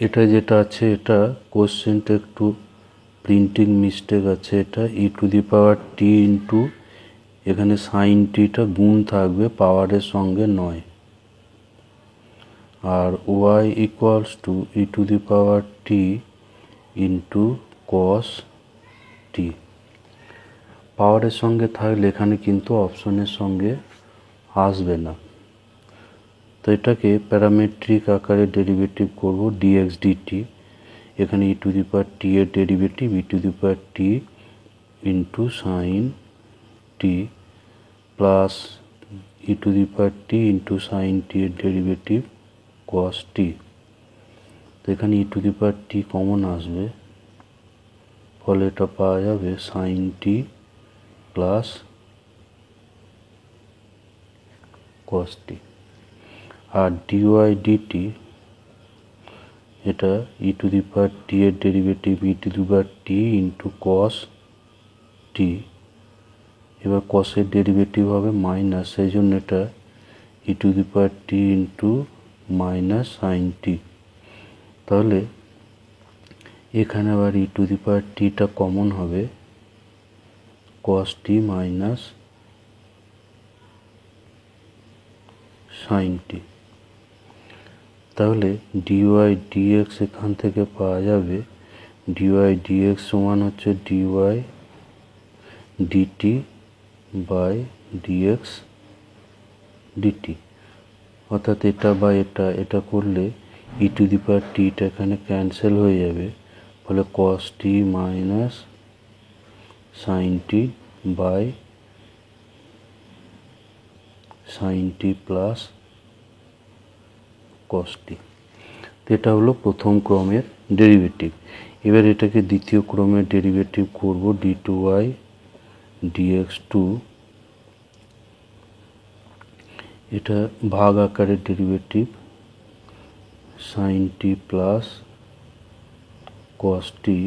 Speaker 1: এটা যেটা আছে এটা কোশ্চেনটা একটু প্রিন্টিং মিস্টেক আছে, এটা e⁻t ইন্টু এখানে সাইন টিটা গুণ থাকবে পাওয়ারের সঙ্গে নয়, আর y equals to e⁻t into cos T. পাওয়ারের সঙ্গে থাকলে এখানে কিন্তু অপশনের সঙ্গে আসবে না, তো এটাকে প্যারামেট্রিক আকারে ডেরিভেটিভ করব dx dt। এখানে e⁻t এর derivative e⁻t into sine T plus e⁻t into sine টি এর ডেরিভেটিভ কস টি। তো এখানে e⁻t কমন আসবে, ফলে এটা পাওয়া যাবে sign T plus cos T. আর dy dt এটা e⁻t এর ডেরিভেটিভ e⁻t ইন্টু কস টি। এবার কসের ডেরিভেটিভ হবে মাইনাস, সেই জন্য এটা e⁻t ইন্টু মাইনাস সাইন টি। তাহলে এখানে আবার e⁻tটা কমন হবে, কস টি মাইনাস সাইন টি। তাহলে dy dx এখান থেকে পাওয়া যাবে dy dx সমান হচ্ছে dy dt by dx dt, অর্থাৎ এটা বা এটা করলে e⁻tটা এখানে ক্যান্সেল হয়ে যাবে, ফলে cos T minus sine T by sine T plus cos T. এটা হলো প্রথম ক্রমের ডেরিভেটিভ। এবার এটাকে দ্বিতীয় ক্রমের ডেরিভেটিভ করব d2y dx2। এটা ভাগ আকারের derivative sign T plus cos টি।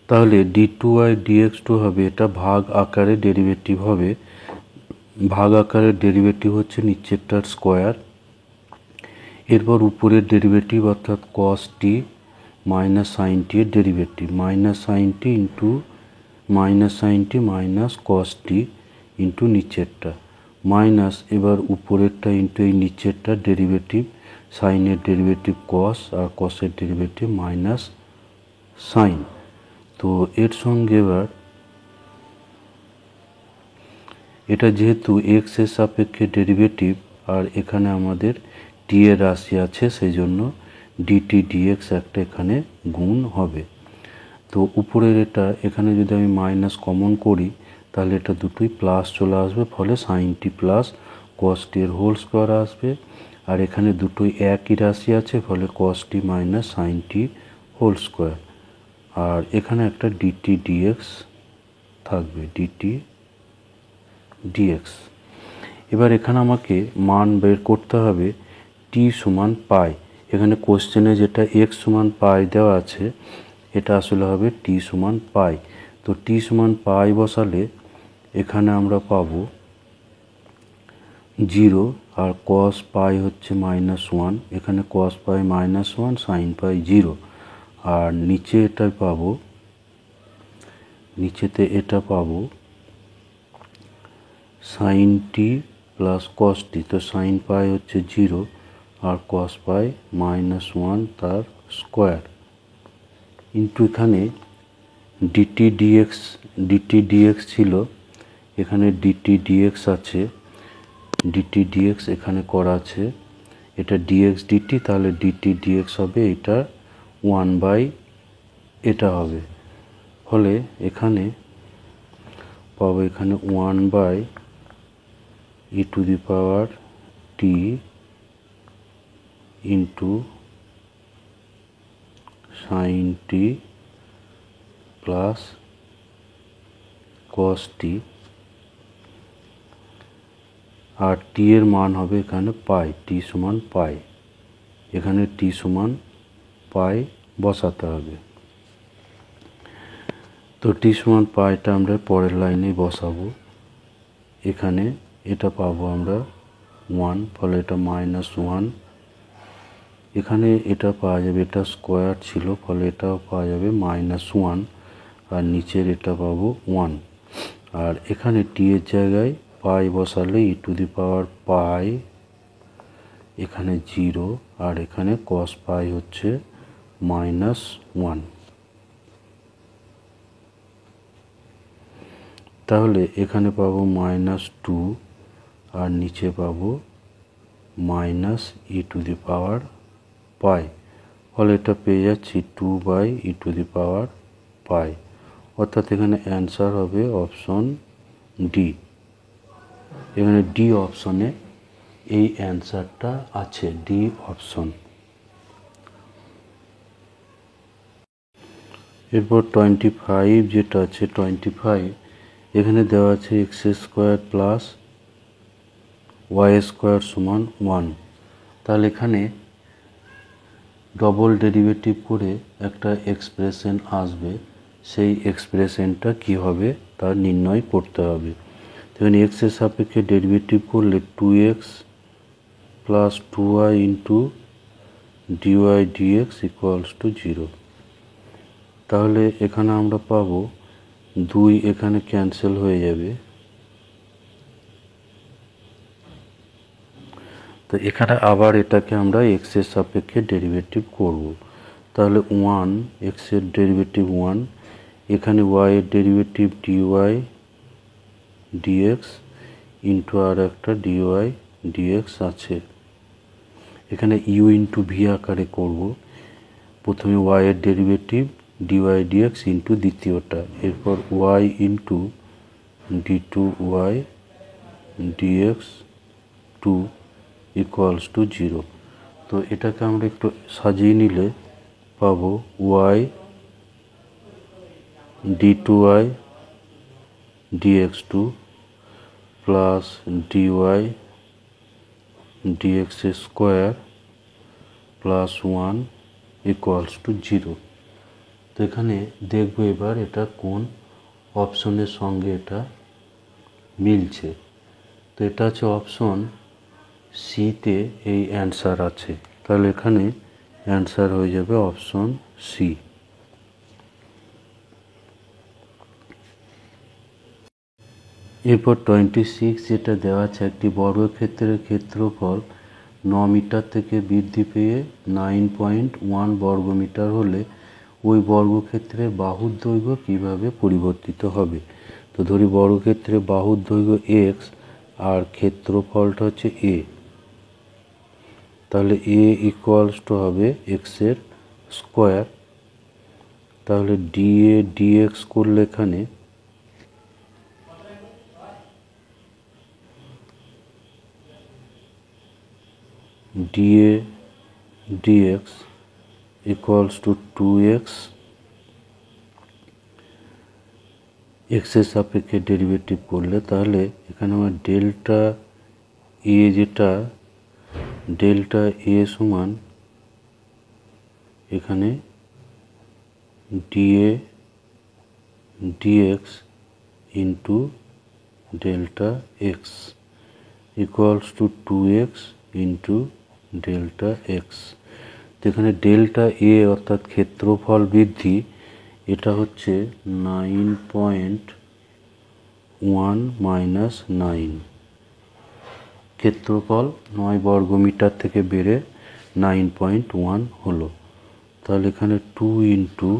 Speaker 1: তাহলে d2y dx2 হবে, এটা ভাগ আকারে ডেরিভেটিভ হবে। ভাগ আকারের ডেরিভেটিভ হচ্ছে নিচেরটার স্কোয়ার, এরপর উপরের ডেরিভেটিভ অর্থাৎ কস টি মাইনাস সাইন টি এর ডেরিভেটিভ মাইনাস সাইন টি ইন্টু মাইনাস সাইন টি মাইনাস কস টি ইন্টু নিচেরটা মাইনাস, এবার উপরেরটা ইন্টু এই নিচেরটা ডেরিভেটিভ সাইনের ডেরিভেটিভ কস আর কসের ডেরিভেটিভ মাইনাস সাইন। তো এর সঙ্গে এবার এটা যেহেতু এক্স এর সাপেক্ষে ডেরিভেটিভ আর এখানে আমাদের টি এর রাশি আছে, সেই জন্য ডিটি ডিএক্স একটা এখানে গুণ হবে। তো উপরের এটা এখানে যদি আমি মাইনাস কমন করি তাহলে এটা দুটোই প্লাস চলে আসবে, ফলে সাইন টি প্লাস কস টি এর হোল স্কোয়ার আসবে। আর এখানে দুটোই একই রাশি আছে, ফলে কস টি মাইনাস সাইন টি হোল স্কোয়ার। আর এখানে একটা ডিটি ডিএক্স থাকবে, ডিটি ডিএক্স। এবার এখানে আমাকে মান বের করতে হবে টি সমান পাই। এখানে কোশ্চেনে যেটা এক্স সমান পাই দেওয়া আছে, এটা আসলে হবে টি সমান পাই। তো টি সমান পাই বসালে এখানে আমরা পাবো 0 আর কস পাই হচ্ছে -1, এখানে কস পাই -1, সাইন পাই 0। আর নিচে এটা পাবো, নিচেতে এটা পাবো সাইন টি প্লাস কস টি। তো সাইন পাই হচ্ছে 0 আর কস পাই -1 তার স্কোয়ার, ইন্টু এখানে ডিটি ডিএক্স ছিল, এখানে ডিটি ডিএক্স আছে, ডিটি ডিএক্স এখানে করা আছে, এটা ডিএক্স ডিটি, তাহলে ডিটি ডিএক্স হবে এটা 1 এটা হবে। ফলে এখানে পাবো এখানে 1 E to the power T into sine T plus cos T. আর টি এর মান হবে এখানে পাই, টি সমান পাই, এখানে টি সমান পাই বসাতে হবে। তো টি সমান পাইটা আমরা পরের লাইনে বসাবো। এখানে এটা পাবো আমরা 1, ফলে এটা -1, এখানে এটা পাওয়া যাবে, এটা স্কোয়ার ছিল, ফলে এটাও পাওয়া যাবে -1, আর নিচের এটা পাবো 1। আর এখানে টি এর জায়গায় পাই বসালে ই টু দি পাওয়ার পাই, এখানে 0, আর এখানে কস পাই হচ্ছে -1। তাহলে এখানে পাবো -2 আর নিচে পাবো ই টু দি পাওয়ার পাই, ফলে এটা পেয়ে যাচ্ছি 2 ই টু দি পাওয়ার পাই। অর্থাৎ এখানে অ্যান্সার হবে অপশন ডি। এখানে ডি অপশনে এই অ্যান্সারটা আছে, ডি অপশন। এরপর 25 যেটা আছে, 25 এখানে দেওয়া আছে x square plus y square সমান 1। তাহলে এখানে ডবল ডেরিভেটিভ করে একটা এক্সপ্রেশন আসবে, সেই এক্সপ্রেশনটা কি হবে তা নির্ণয় করতে হবে। এখানে এক্স এর সাপেক্ষে ডেরিভেটিভ করলে 2x plus 2y into dy dx equals to 0। তাহলে এখানে আমরা পাবো 2 এখানে ক্যান্সেল হয়ে যাবে, তো এখানে আবার এটাকে আমরা এক্স এর সাপেক্ষে ডেরিভেটিভ করব। তাহলে 1, এক্স এর ডেরিভেটিভ 1, এখানে ওয়াই এর ডেরিভেটিভ ডিওয়াই ডিএক্স ইন্টু আর একটা ডিওয়াই ডিএক্স আছে। এখানে ইউ ইন্টু ভি আকারে করব। প্রথমে ওয়াই এর ডেরিভেটিভ ডিওয়াই ডিএক্স ইন্টু দ্বিতীয়টা, এরপর y into d2y dx 2 equals to 0। তো এটাকে আমরা একটু সাজিয়ে নিলে পাবো y d2y dx2 plus dy dx square plus 1 equals to 0। তো এখানে দেখবো এবার এটা কোন অপশনের সঙ্গে এটা মিলছে। তো এটা হচ্ছে অপশন সিতে এই অ্যান্সার আছে, তাহলে এখানে অ্যান্সার হয়ে যাবে অপশন সি। এরপর 26 যেটা দেওয়া আছে, একটি বর্গক্ষেত্রের ক্ষেত্রফল 9 মিটার থেকে বৃদ্ধি পেয়ে 9.1 বর্গমিটার হলে ওই বর্গক্ষেত্রের বাহুর দৈর্ঘ্য কিভাবে পরিবর্তিত হবে। তো ধরি বর্গক্ষেত্রের বাহুর দৈর্ঘ্য এক্স আর ক্ষেত্রফলটা হচ্ছে এ, তাহলে এ ইকুয়ালস টু হবে এক্সের স্কোয়ার। তাহলে ডিএ ডিএক্স করলে এখানে dA dx equals to 2x, এক্সের সাপেক্ষে ডেরিভেটিভ করলে তাহলে এখানে আমার ডেল্টা এ যেটা ডেল্টা এ সমান এখানে dA dx into delta x equals to 2x into delta x. তো এখানে ডেল্টা এ অর্থাৎ ক্ষেত্রফল বৃদ্ধি, এটা হচ্ছে 9.1 মাইনাস 9। ক্ষেত্রফল 9 বর্গমিটার থেকে বেড়ে 9.1 হলো। তাহলে এখানে 2 ইন্টু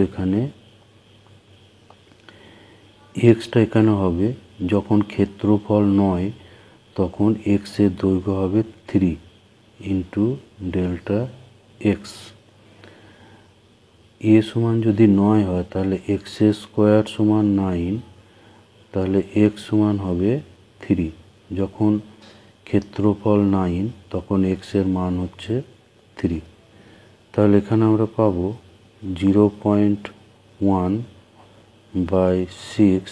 Speaker 1: এখানে এক্সটা এখানে হবে, যখন ক্ষেত্রফল 9 তখন এক্সের দৈর্ঘ্য হবে 3 ইন্টু ডেল্টা এক্স। এ সমান যদি 9 হয় তাহলে এক্সের স্কোয়ার সমান 9, তাহলে এক্স সমান হবে 3। যখন ক্ষেত্রফল 9 তখন এক্সের মান হচ্ছে 3। তাহলে এখানে আমরা পাবো 0.1/6,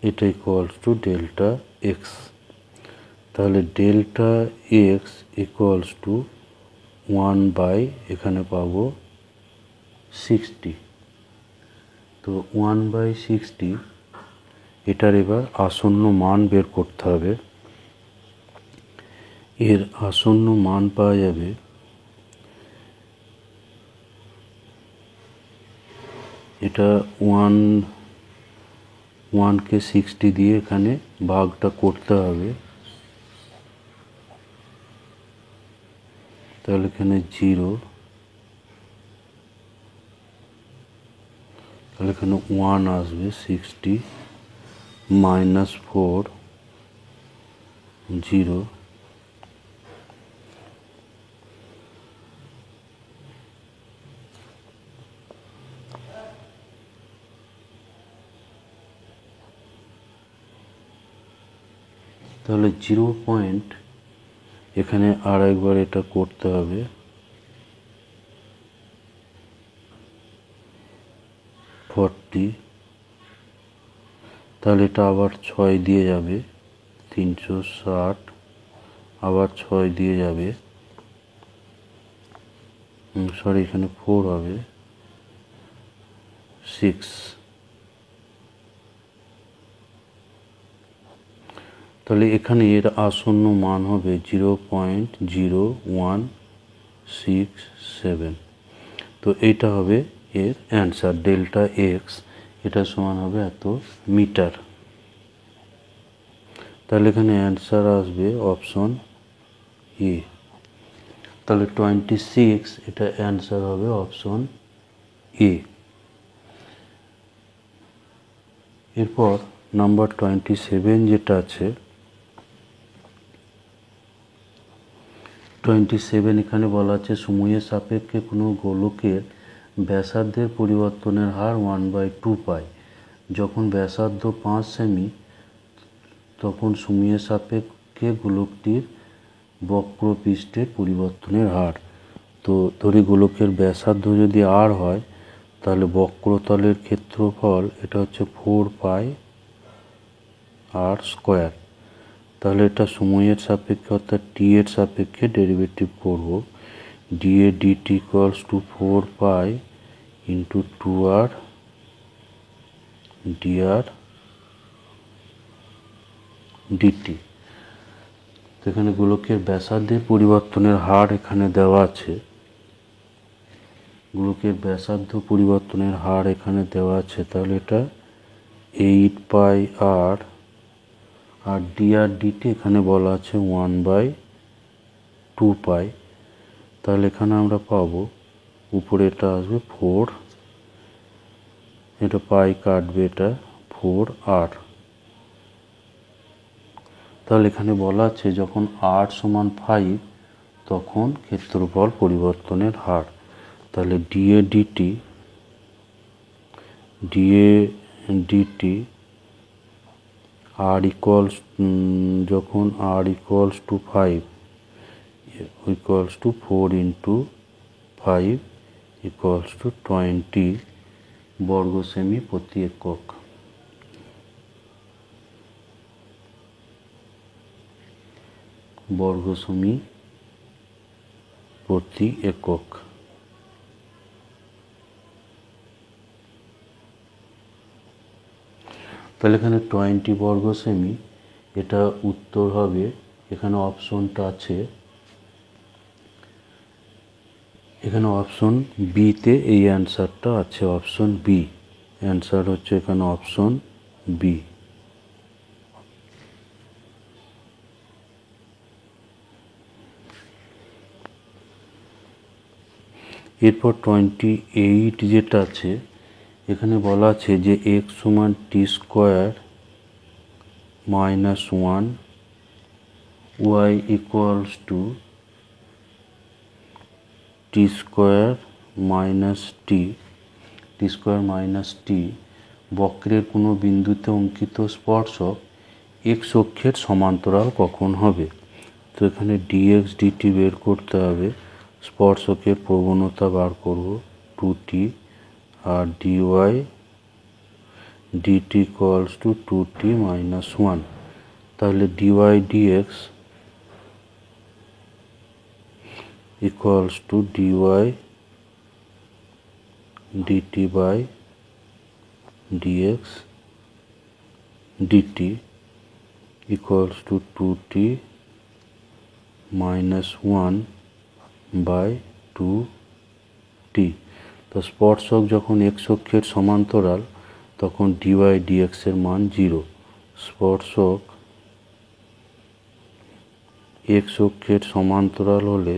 Speaker 1: এটা ইকুয়ালস টু ডেল্টা এক্স। তাহলে ডেল্টা এক্স ইকুয়ালস টু 1 এখানে পাবো 60। তো 1/60 এটার এবার আসন্ন মান বের করতে হবে। এর আসন্ন মান পাওয়া যাবে এটা 1কে 60 দিয়ে এখানে ভাগটা করতে হবে, তাহলে এখানে 0, তাহলে এখানে 1 আসবে। 60 মাইনাস 4 0, তাহলে 0 পয়েন্ট এখানে আর একবার এটা করতে হবে, 40, তাহলে এটা আবার 6 দিয়ে যাবে 360, আবার 6 দিয়ে যাবে, সরি এখানে 4 হবে 6। তাহলে এখানে এর আসন্ন মান হবে 0.0167। তো এইটা হবে এর অ্যান্সার, ডেল্টা এক্স এটা সমান হবে এত মিটার। তাহলে এখানে অ্যান্সার আসবে অপশন এ। তাহলে 26 এটা অ্যান্সার হবে অপশন এ। এরপর নাম্বার 27 যেটা আছে, 27 এখানে বলা আছে সময়ের সাপেক্ষে কোনো গোলকের ব্যাসার্ধের পরিবর্তনের হার 1/2 পাই। যখন ব্যাসার্ধ 5 সেমি তখন সময়ের সাপেক্ষে গোলকটির বক্রপৃষ্ঠের পরিবর্তনের হার। তো ধরি গোলকের ব্যাসার্ধ যদি আর হয় তাহলে বক্রতলের ক্ষেত্রফল এটা হচ্ছে 4πr²। তাহলে এটা সময়ের সাপেক্ষে অর্থাৎ টি এর সাপেক্ষে ডেরিভেটিভ করব। D A d t equals to 4π into 2r dr d t. তো এখানে গোলকের ব্যাসার্ধের পরিবর্তনের হার এখানে দেওয়া আছে, গোলকের ব্যাসার্ধ পরিবর্তনের হার এখানে দেওয়া আছে, তাহলে এটা 8 পাই আর ডি আর ডিটি এখানে বলা আছে 1/2 পাই। তাহলে এখানে আমরা পাবো উপরে এটা আসবে 4, এটা পাই কাটবে, এটা 4 আর। তাহলে এখানে বলা আছে যখন r সমান 5 তখন ক্ষেত্রফল পরিবর্তনের হার। তাহলে ডিএ ডিটি আর ইকুয়ালস, যখন r equals to 5 equals to 4 into 5 equals to 20 বর্গ সেমি প্রতি একক। বর্গ সেমি প্রতি একক। তাহলে এখানে 20 বর্গ সেমি, এটা উত্তর হবে। এখানে অপশনটা আছে, এখানে অপশন বিতে এই অ্যান্সারটা আছে, অপশন বি। অ্যান্সার হচ্ছে এখানে অপশন বি। এরপর 28 যেটা আছে, এখানে বলা আছে যে x সমান T square minus 1, y equals to T square minus T বক্রের কোনো বিন্দুতে অঙ্কিত স্পর্শক x অক্ষের সমান্তরাল কখন হবে। তো এখানে dx dt বের করতে হবে, স্পর্শকের প্রবণতা বার করব 2t, আর dy dt equals to 2t minus 1। তাহলে dy dx equals to dy dt by dx dt equals to 2t minus 1 by 2t। তো স্পর্শক যখন x অক্ষের সমান্তরাল তখন dy dx এর মান 0। স্পর্শক x অক্ষের সমান্তরাল হলে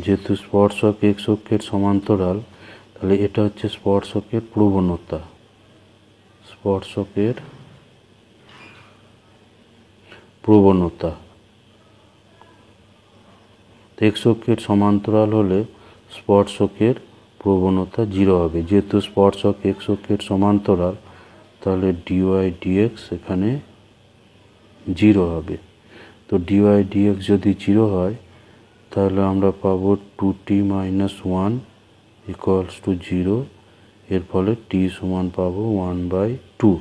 Speaker 1: যেহেতু স্পর্শক x অক্ষের সমান্তরাল, তাহলে এটা হচ্ছে স্পর্শকের প্রবণতা। স্পর্শকের প্রবণতা x অক্ষের সমান্তরাল হলে স্পর্শকের প্রবণতা 0 হবে। যেহেতু স্পর্শক x অক্ষের সমান্তরাল, তাহলে dy dx এখানে 0 হবে। তো dy dx যদি 0 হয় তাহলে আমরা পাবো 2t মাইনাস 1 ইকুয়ালস টু 0। এর ফলে t সমান পাবো 1/2।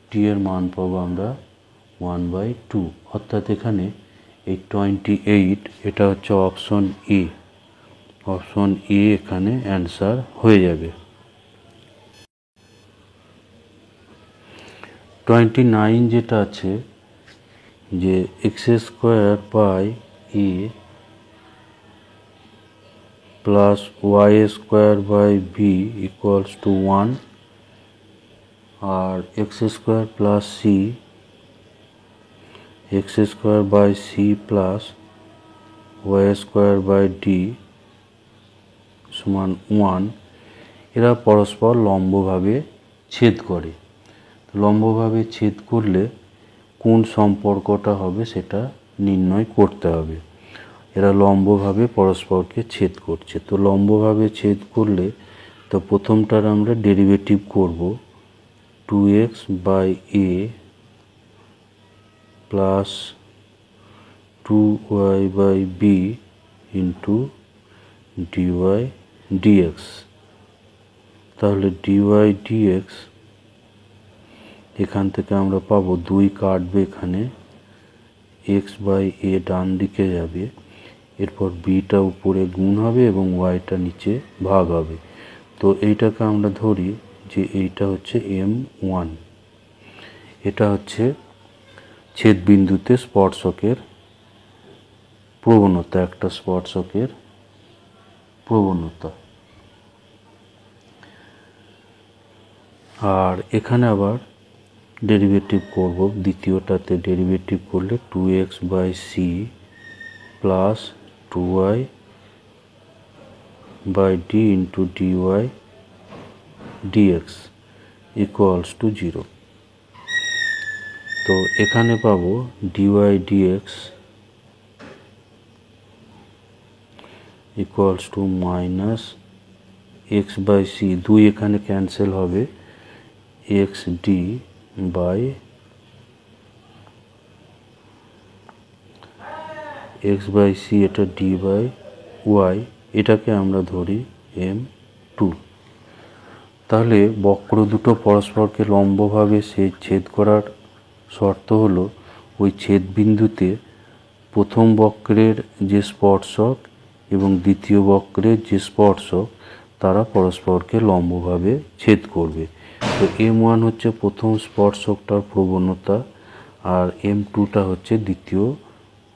Speaker 1: টি এর মান পাবো আমরা 1/2। অর্থাৎ এখানে এই 28 এটা হচ্ছে অপশন এ। অপশন এ এখানে অ্যান্সার হয়ে যাবে। 29 যেটা আছে যে x square by a plus y square by b equals to 1, আর x square plus c, x square by c plus y square by d সমান 1, এরা পরস্পর লম্বভাবে ছেদ করে। লম্বভাবে ছেদ করলে কোন সম্পর্কটা হবে সেটা নির্ণয় করতে হবে। এরা লম্বভাবে পরস্পরকে ছেদ করছে। তো লম্বভাবে ছেদ করলে তো প্রথমটার আমরা ডেরিভেটিভ করব 2x by a plus 2y by b into dy dx। তাহলে dy dx এখান থেকে আমরা পাবো 2 কাটবে, এখানে x বাই এ ডান দিকে যাবে, এরপর বিটা উপরে গুণ হবে এবং ওয়াইটা নিচে ভাগ হবে। তো এইটাকে আমরা ধরি যে এইটা হচ্ছে m1। এটা হচ্ছে ছেদ বিন্দুতে স্পর্শকের প্রবণতা, একটা স্পর্শকের প্রবণতা। আর এখানে আবার ডেরিভেটিভ করব, দ্বিতীয়টাতে ডেরিভেটিভ করলে 2x/c plus 2y/d into dy dx equals to 0। তো এখানে পাবো dy dx equals to minus x/c, 2 এখানে ক্যান্সেল হবে, xd বাই x/c, এটা d/y, এটাকে আমরা ধরি m2। তাহলে বক্র দুটো পরস্পরকে লম্বভাবে ছেদ করার শর্ত হলো ওই ছেদ বিন্দুতে প্রথম বক্রের যে স্পর্শক এবং দ্বিতীয় বক্রের যে স্পর্শক তারা পরস্পরকে লম্বভাবে ছেদ করবে। তো m1 হচ্ছে প্রথম স্পর্শকটার প্রবণতা, আর m2টা হচ্ছে দ্বিতীয়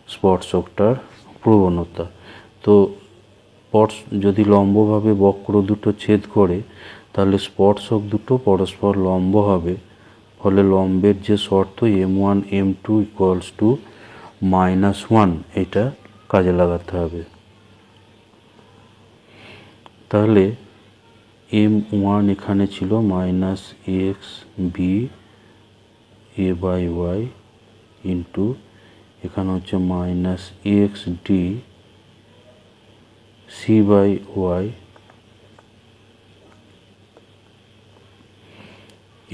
Speaker 1: স্পর্শকটার প্রবণতা। তো যদি লম্বভাবে বক্র দুটো ছেদ করে তাহলে স্পর্শক দুটো পরস্পর লম্ব হবে, ফলে লম্বের যে শর্ত m1 m2 ইকুয়ালস টু -1, এটা কাজে লাগাতে হবে। তাহলে m1 এখানে ছিল -xb a/y ইন্টু এখানে হচ্ছে -xd c/y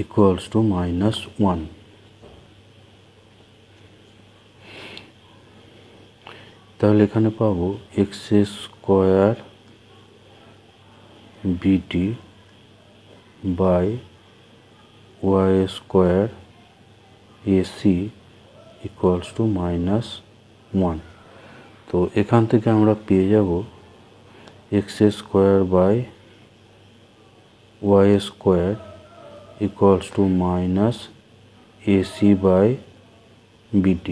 Speaker 1: ইকুয়ালস টু -1। তাহলে এখানে পাবো x² bd by y² ac equals to -1। তো এখান থেকে আমরা পেয়ে যাব x² by y² equals to -ac by bd।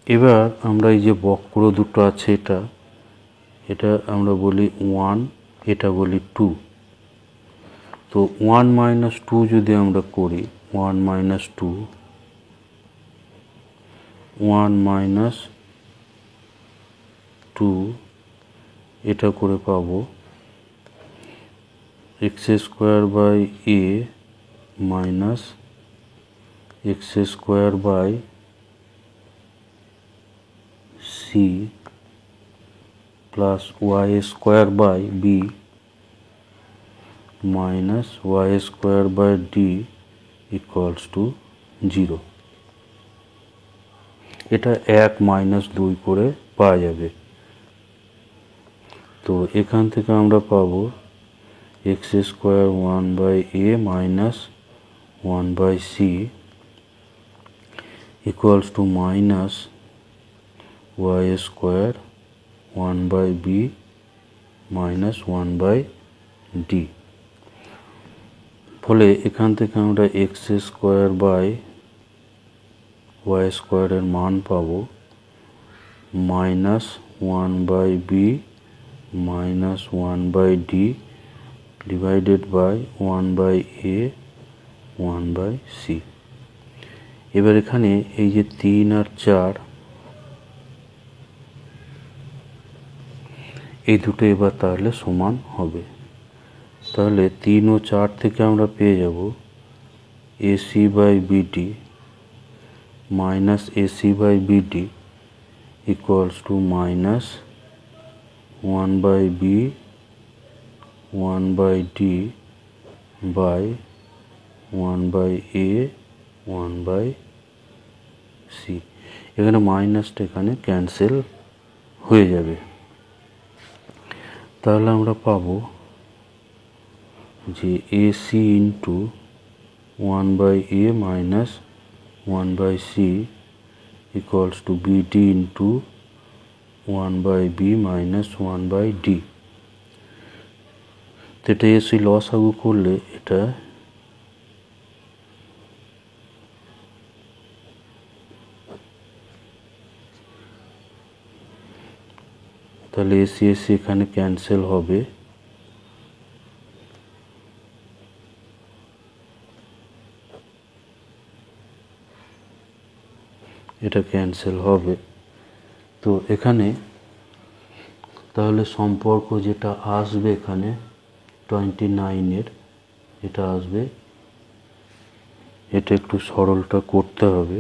Speaker 1: এবার আমরা এই যে বক্র দুটো আছে এটা আমরা বলি 1, এটা বলি 2। তো 1 - 2 যদি আমরা করি, 1 - 2, 1 - 2, এটা করে পাবো x² by a minus x² by c plus y² by b minus y² by d equals to 0। এটা 1 - 2 করে পাওয়া যাবে। তো এখান থেকে আমরা পাবো x² 1/a minus 1/c equals to minus y² 1/b minus 1/d। ফলে এখান থেকে আমরা x² বাই y² এর মান পাবো minus 1/b minus 1/d divided by 1/a 1/c। এবার এখানে এই যে 3 আর 4 এই দুটো এবার তাহলে সমান হবে। তাহলে 3 ও 4 থেকে আমরা পেয়ে যাব ac by bd minus ac by bd equals to minus 1/b 1/d by 1/a 1/c। এখানে মাইনাসটা এখানে ক্যান্সেল হয়ে যাবে। তাহলে আমরা পাবো যে ac into 1/a minus 1/c equals to bd into 1/b minus 1/d। তো এটা এসি লসাগু করলে এটা তাহলে এসি এসি এখানে ক্যান্সেল হবে, এটা ক্যান্সেল হবে। তো এখানে তাহলে সম্পর্ক যেটা আসবে এখানে 29-এর এটা আসবে, এটা একটু সরলটা করতে হবে।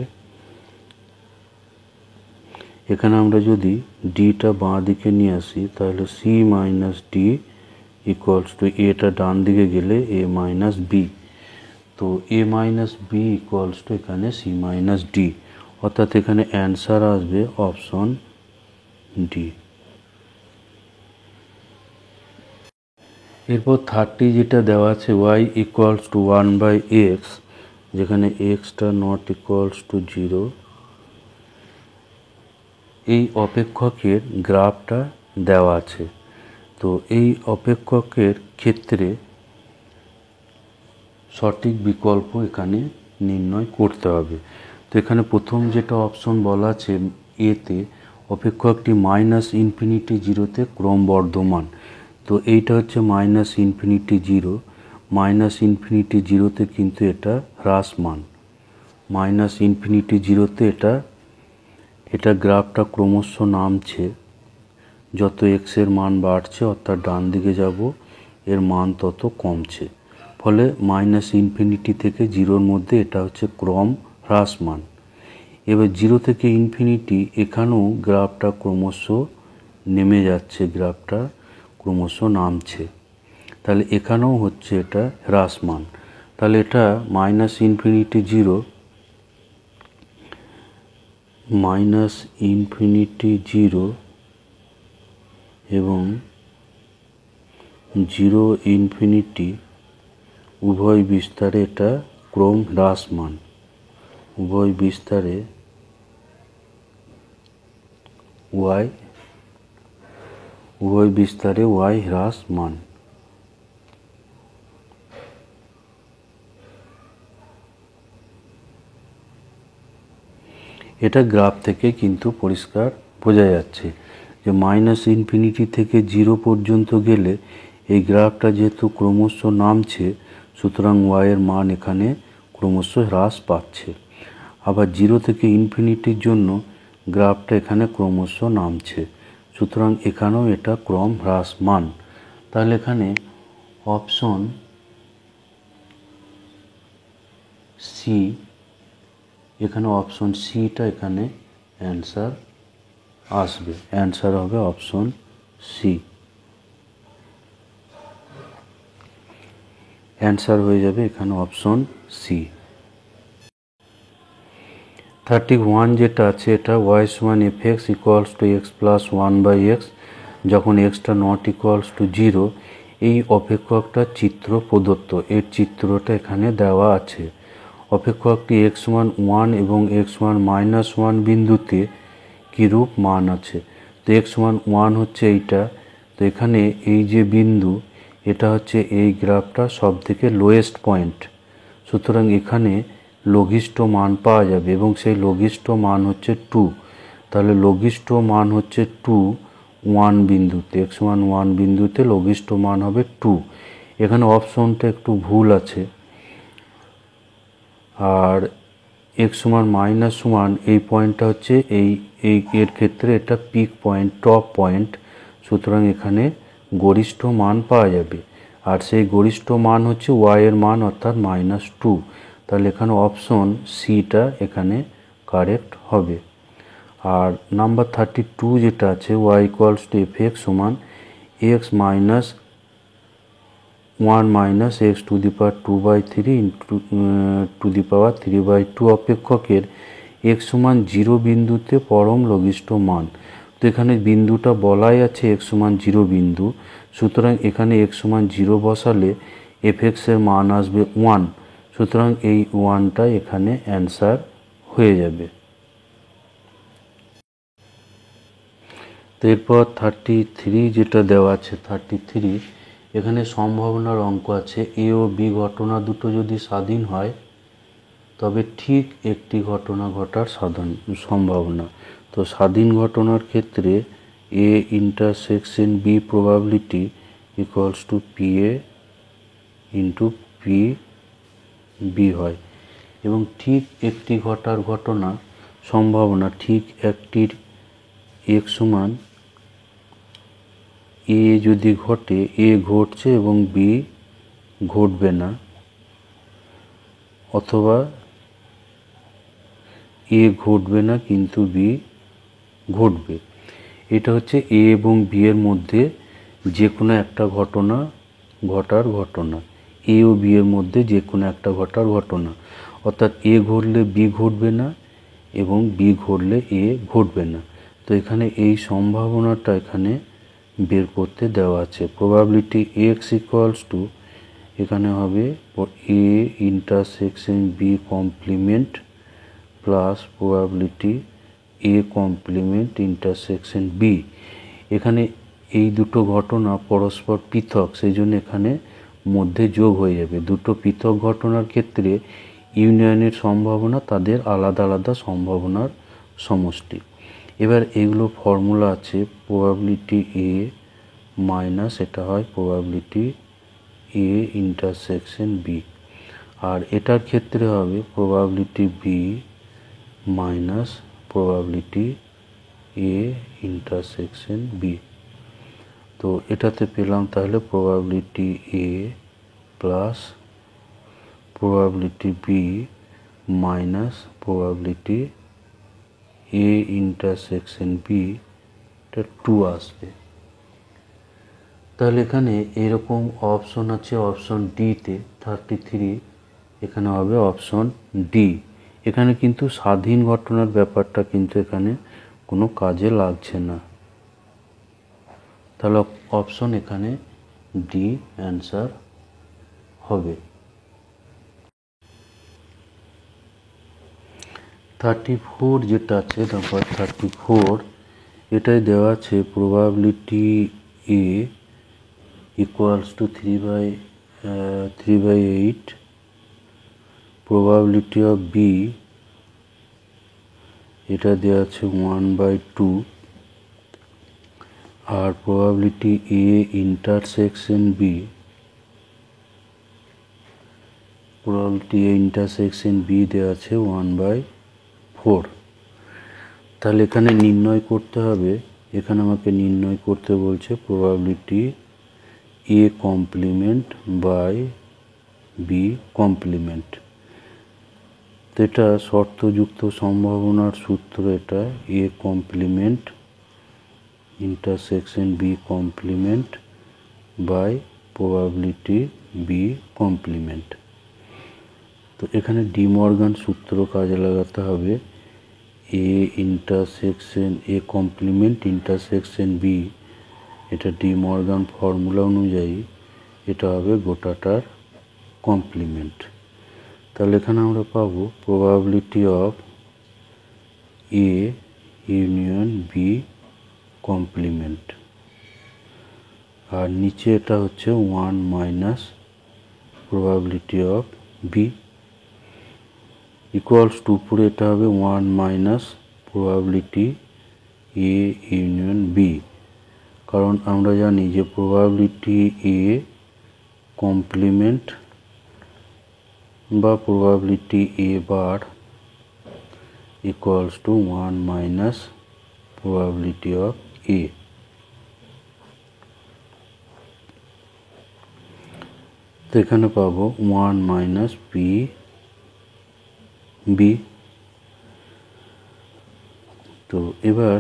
Speaker 1: এখানে আমরা যদি ডিটা বাঁ দিকে নিয়ে আসি তাহলে c minus d equals to এটা ডান দিকে গেলে এ মাইনাস বি, তো a minus b equals to এখানে সি মাইনাস ডি, অর্থাৎ এখানে অ্যান্সার আসবে অপশন ডি। এরপর 30 যেটা দেওয়া আছে ওয়াই ইকুয়ালস টু 1/x, যেখানে এক্সটা নট ইকুয়ালস টু 0, এই অপেক্ষকের গ্রাফটা দেওয়া আছে। তো এই অপেক্ষকের ক্ষেত্রে সঠিক বিকল্প এখানে নির্ণয় করতে হবে। তো এখানে প্রথম যেটা অপশন বলা আছে এতে, অপেক্ষকটি -∞0-তে ক্রমবর্ধমান, তো এইটা হচ্ছে -∞0, -∞0-তে কিন্তু এটা হ্রাসমান, -∞0-তে এটা গ্রাফটা ক্রমশ নামছে, যত এক্সের মান বাড়ছে অর্থাৎ ডান দিকে যাব এর মান তত কমছে, ফলে -∞ থেকে 0-র মধ্যে এটা হচ্ছে ক্রম হ্রাসমান। এবার 0 থেকে ইনফিনিটি এখানেও গ্রাফটা ক্রমশ নেমে যাচ্ছে, গ্রাফটা ক্রমশ নামছে, তাহলে এখানেও হচ্ছে এটা হ্রাসমান, তাহলে এটা -∞0 এবং 0 উভয় বিস্তারে এটা ক্রম হ্রাসমান, উভয় বিস্তারে y হ্রাসমান। এটা গ্রাফ থেকে কিন্তু পরিষ্কার বোঝা যাচ্ছে যে -∞ থেকে 0 পর্যন্ত গেলে এই গ্রাফটা যেহেতু ক্রমশ নামছে, সুতরাং এর মান এখানে ক্রমশ হ্রাস পাচ্ছে। আবার 0 থেকে ইনফিনিটির জন্য গ্রাফটা এখানে ক্রমশ নামছে, সুতরাং এখানেও এটা ক্রম হ্রাসমান। তাহলে এখানে অপশন সি, এখানে অপশন সিটা এখানে অ্যান্সার আসবে, অ্যান্সার হবে অপশন সি, অ্যান্সার হয়ে যাবে এখানে অপশন সি। 31 যেটা আছে এটা y সমান fx equals to x plus 1/x, যখন এক্সটা নট ইকুয়ালস টু 0, এই অপেক্ষকটার চিত্র প্রদত্ত, এর চিত্রটা এখানে দেওয়া আছে। অপেক্ষকটি x সমান 1 এবং x সমান -1 বিন্দুতে কীরূপ মান আছে, তো x সমান 1 হচ্ছে এইটা, তো এখানে এই যে বিন্দু এটা হচ্ছে এই গ্রাফটা সব থেকে লোয়েস্ট পয়েন্ট, সুতরাং এখানে লঘিষ্ঠ মান পাওয়া যাবে এবং সেই লঘিষ্ঠ মান হচ্ছে 2, তাহলে লঘিষ্ঠ মান হচ্ছে 2 1 বিন্দুতে, x সমান 1 বিন্দুতে লঘিষ্ঠ মান হবে 2। এখানে অপশনটা একটু ভুল আছে, আর x সমান -1 এই পয়েন্টটা হচ্ছে এর ক্ষেত্রে এটা পিক পয়েন্ট, টপ পয়েন্ট, সুতরাং এখানে গরিষ্ঠ মান পাওয়া যাবে, আর সেই গরিষ্ঠ মান হচ্ছে y এর মান অর্থাৎ -2, তাহলে এখানে অপশন সিটা এখানে কারেক্ট হবে। আর নাম্বার 32 যেটা আছে y ইকুয়ালস টু fx সমান x minus 1 minus x two the power 2/3 into two the power 3/2 অপেক্ষকের x সমান 0 বিন্দুতে পরম লঘিষ্ঠ মান, তো এখানে বিন্দুটা বলাই আছে x সমান 0 বিন্দু, সুতরাং এখানে x সমান 0 বসালে fx এর মান আসবে 1, সুতরাং এই 1টা এখানে অ্যান্সার হয়ে যাবে। তো এরপর 33 যেটা দেওয়া আছে 33, এখানে সম্ভাবনার অঙ্ক আছে এ ও বি ঘটনা দুটো যদি স্বাধীন হয় তবে ঠিক একটি ঘটনা ঘটার সম্ভাবনা। তো স্বাধীন ঘটনার ক্ষেত্রে A intersection B probability equals to P A into P B হয়। এবং ঠিক একটি ঘটার ঘটনা সম্ভাবনা ঠিক একটির এক সমান এ যদি ঘটে, এ ঘটছে এবং বি ঘটবে না, অথবা এ ঘটবে না কিন্তু বি ঘটবে। এটা হচ্ছে এ এবং বি এর মধ্যে যে কোনো একটা ঘটনা ঘটার ঘটনা, এ ও বি এর মধ্যে যে কোনো একটা ঘটার ঘটনা। অর্থাৎ এ ঘটলে বি ঘটবে না এবং বি ঘটলে এ ঘটবে না। তো এখানে এই সম্ভাবনাটা এখানে বের করতে দেওয়া আছে। প্রবাবিলিটি এক্স ইকুয়ালস টু এখানে হবে A intersection B complement plus probability A complement intersection B. এখানে এই দুটো ঘটনা পরস্পর পৃথক, সেই জন্য এখানে মধ্যে যোগ হয়ে যাবে। দুটো পৃথক ঘটনার ক্ষেত্রে ইউনিয়নের সম্ভাবনা তাদের আলাদা আলাদা সম্ভাবনার সমষ্টি। এবার এগুলো ফর্মুলা আছে, প্রবাবিলিটি এ মাইনাস এটা হয় প্রবাবিলিটি এ ইন্টারসেকশন বি, আর এটার ক্ষেত্রে হবে probability B minus probability A intersection B. তো এটাতে পেলাম তাহলে probability A plus probability B minus probability A intersection B, এটা 2 আসবে। তাহলে এখানে এরকম অপশন আছে অপশন ডিতে 33, এখানে হবে অপশন ডি। এখানে কিন্তু স্বাধীন ঘটনার ব্যাপারটা কিন্তু এখানে কোনো কাজে লাগছে না। তাহলে অপশন এখানে ডি অ্যান্সার হবে। 34 যেটা আছে নাম্বার 34, এটাই দেওয়া আছে probability A equals to 3/8, probability of B এটা দেওয়া আছে 1/2, আর probability A intersection B, probability A intersection B দেওয়া আছে 1/4। তাহলে এখানে নির্ণয় করতে হবে, এখানে আমাকে নির্ণয় করতে বলছে probability A complement by B complement. তো এটা শর্তযুক্ত সম্ভাবনার সূত্র, এটা A complement intersection B complement by probability B complement. তো এখানে ডি মর্গান সূত্র কাজে লাগাতে হবে। A intersection A complement intersection B, এটা ডি মর্গান ফর্মুলা অনুযায়ী এটা হবে গোটাটার কমপ্লিমেন্ট। তাহলে এখানে আমরা পাবো probability of A union B complement, আর নিচে এটা হচ্ছে 1 minus probability of B equals to, উপরে এটা হবে 1 minus probability A union B. কারণ আমরা জানি যে প্রবাবিলিটি এ কমপ্লিমেন্ট বা probability A bar equals to 1 minus probability of A. তো এখানে পাবো 1 মাইনাস পি বি। তো এবার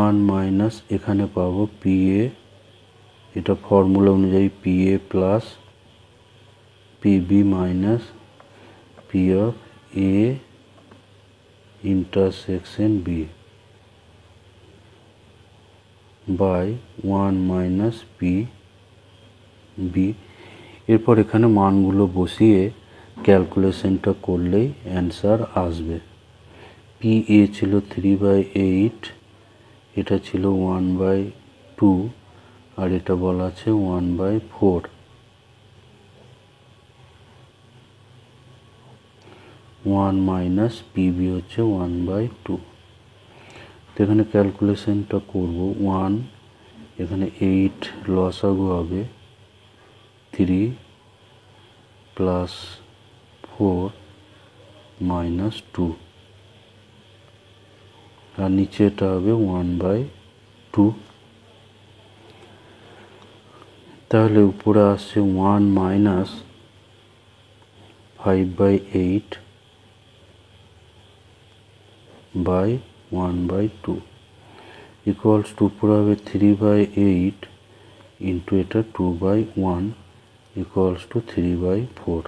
Speaker 1: 1 মাইনাস এখানে পাবো পি এ, এটা ফর্মুলা অনুযায়ী P A plus P B minus P of A intersection B by 1 minus P B. এরপর এখানে মানগুলো বসিয়ে ক্যালকুলেশনটা করলেই অ্যান্সার আসবে। পি এ ছিল 3/8, এটা ছিল 1/2, আর এটা বলা আছে 1/4। 1 মাইনাস পিবি হচ্ছে 1/2। তো এখানে ক্যালকুলেশনটা করব। 1, এখানে 8 লসাগু হবে 3 প্লাস 4 মাইনাস 2, আর নিচেটা হবে 1/2। তাহলে উপরে আসছে 1 মাইনাস 5/8 বাই 1/2 ইকুয়ালস টু উপরে হবে 3/8 ইন্টু এটা 2/1 ইকুয়ালস টু 3/4।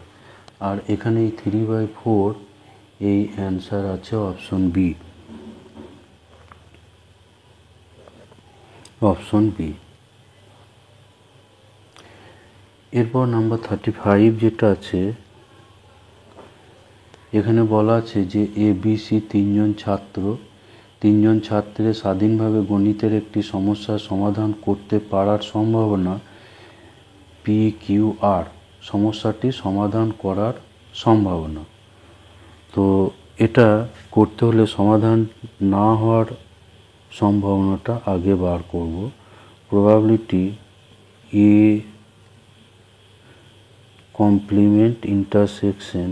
Speaker 1: আর এখানে এই 3/4 এই অ্যান্সার আছে অপশন বি, অপশন বি। এরপর নাম্বার 35 যেটা আছে, এখানে বলা আছে যে ABC তিনজন ছাত্রের স্বাধীনভাবে গণিতের একটি সমস্যার সমাধান করতে পারার সম্ভাবনা PQR, সমস্যাটি সমাধান করার সম্ভাবনা। তো এটা করতে হলে সমাধান না হওয়ার সম্ভাবনাটা আগে বার করব। Probability A complement intersection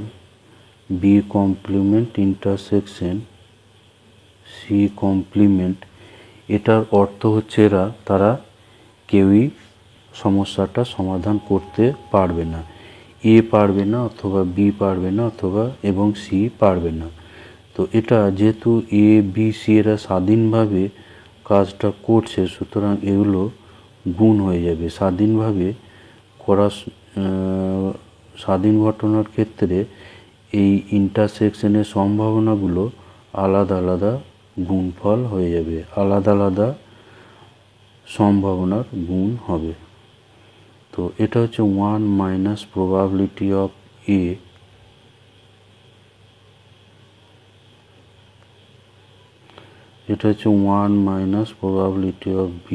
Speaker 1: B complement intersection C complement, এটার অর্থ হচ্ছে তারা কেউই সমস্যাটা সমাধান করতে পারবে না। A পারবে না, অথবা B পারবে না, অথবা এবং C পারবে না। তো এটা যেহেতু A B C এরা স্বাধীনভাবে কাজটা করছে, সুতরাং এগুলো গুণ হয়ে যাবে। স্বাধীনভাবে করা স্বাধীন ঘটনার ক্ষেত্রে এই ইন্টারসেকশনের সম্ভাবনাগুলো আলাদা আলাদা গুণফল হয়ে যাবে, আলাদা আলাদা সম্ভাবনার গুণ হবে। তো এটা হচ্ছে 1 মাইনাস প্রবাবিলিটি অফ A এটা হচ্ছে 1 মাইনাস প্রবাবিলিটি অফ B,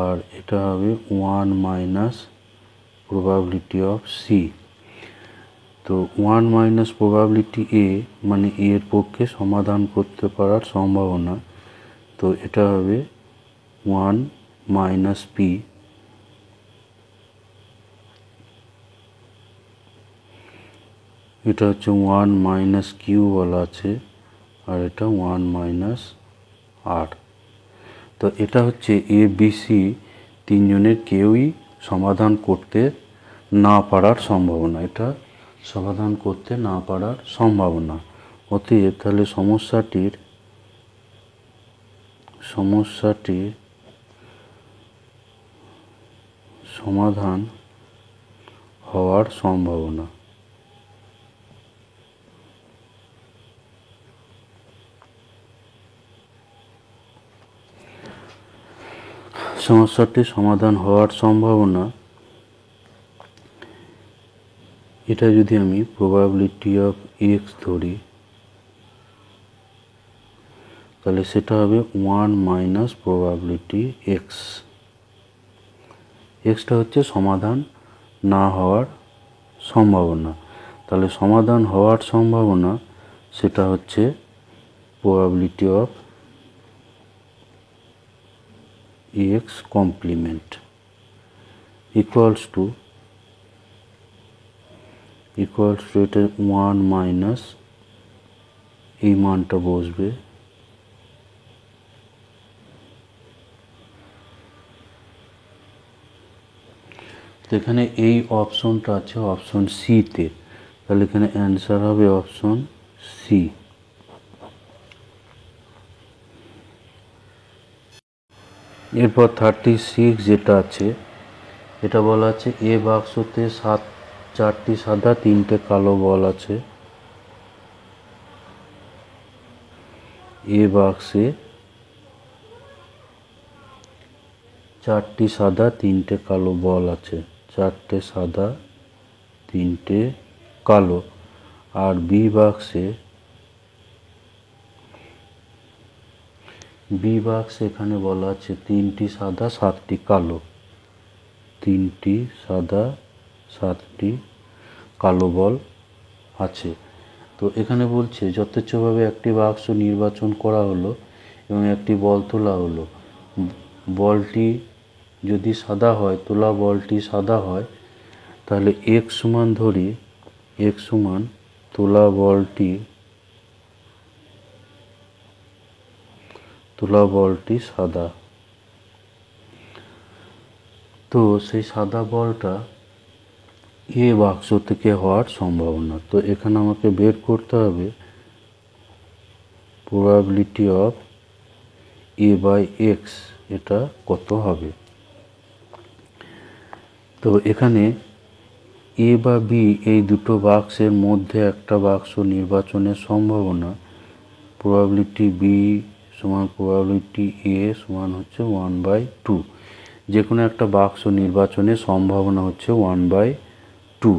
Speaker 1: আর এটা হবে 1 মাইনাস প্রবাবিলিটি অফ C। তো 1 মাইনাস প্রবাবিলিটি A মানে A এর পক্ষে সমাধান করতে পারার সম্ভাবনা। তো এটা হবে 1 মাইনাস P, এটা হচ্ছে 1 মাইনাস Q বলা আছে, আর এটা 1 মাইনাস R। তো এটা হচ্ছে ABC তিনজনের কেউই সমাধান করতে না পারার সম্ভাবনা, এটা সমাধান করতে না পারার সম্ভাবনা। অতএব তাহলে সমস্যাটির সমাধান হওয়ার সম্ভাবনা। সমস্যাটির সমাধান হওয়ার সম্ভাবনা, এটা যদি আমি প্রবাবিলিটি অফ X ধরি, তাহলে সেটা হবে 1 মাইনাস প্রবাবিলিটি X। Xটা হচ্ছে সমাধান না হওয়ার সম্ভাবনা। তাহলে সমাধান হওয়ার সম্ভাবনা সেটা হচ্ছে probability of X complement equals to এটা 1 মাইনাস এই মানটা বসবে তো এখানে এই অপশনটা আছে অপশন সি তে, তাহলে এখানে অ্যান্সার হবে অপশন সি। এরপর 36 যেটা আছে, এটা বলা আছে এ বাক্সতে 4টি সাদা 3টে কালো বল আছে। এ বাক্সে 4টি সাদা 3টে কালো বল আছে, 4টে সাদা 3টে কালো। আর বি বাক্সে এখানে বলা আছে 3টি সাদা 7টি কালো, 3টি সাদা 7টি কালো বল আছে। তো এখানে বলছে যথেচ্ছভাবে একটি বাক্স নির্বাচন করা হলো এবং একটি বল তোলা হলো। বলটি যদি সাদা হয়, তোলা বলটি সাদা হয়, তাহলে x সমান ধরি, x সমান তোলা বলটি সাদা। তো সেই সাদা বলটা এ বাক্স থেকে হওয়ার সম্ভাবনা। তো এখানে আমাকে বের করতে হবে probability of A by X, এটা কত হবে। তো এখানে এ বা বি এই দুটো বাক্সের মধ্যে একটা বাক্স নির্বাচনের সম্ভাবনা, প্রবাবিলিটি বি সমান প্রবাবিলিটি এ সমান হচ্ছে 1/2। যে কোনো একটা বাক্স নির্বাচনের সম্ভাবনা হচ্ছে 1/2।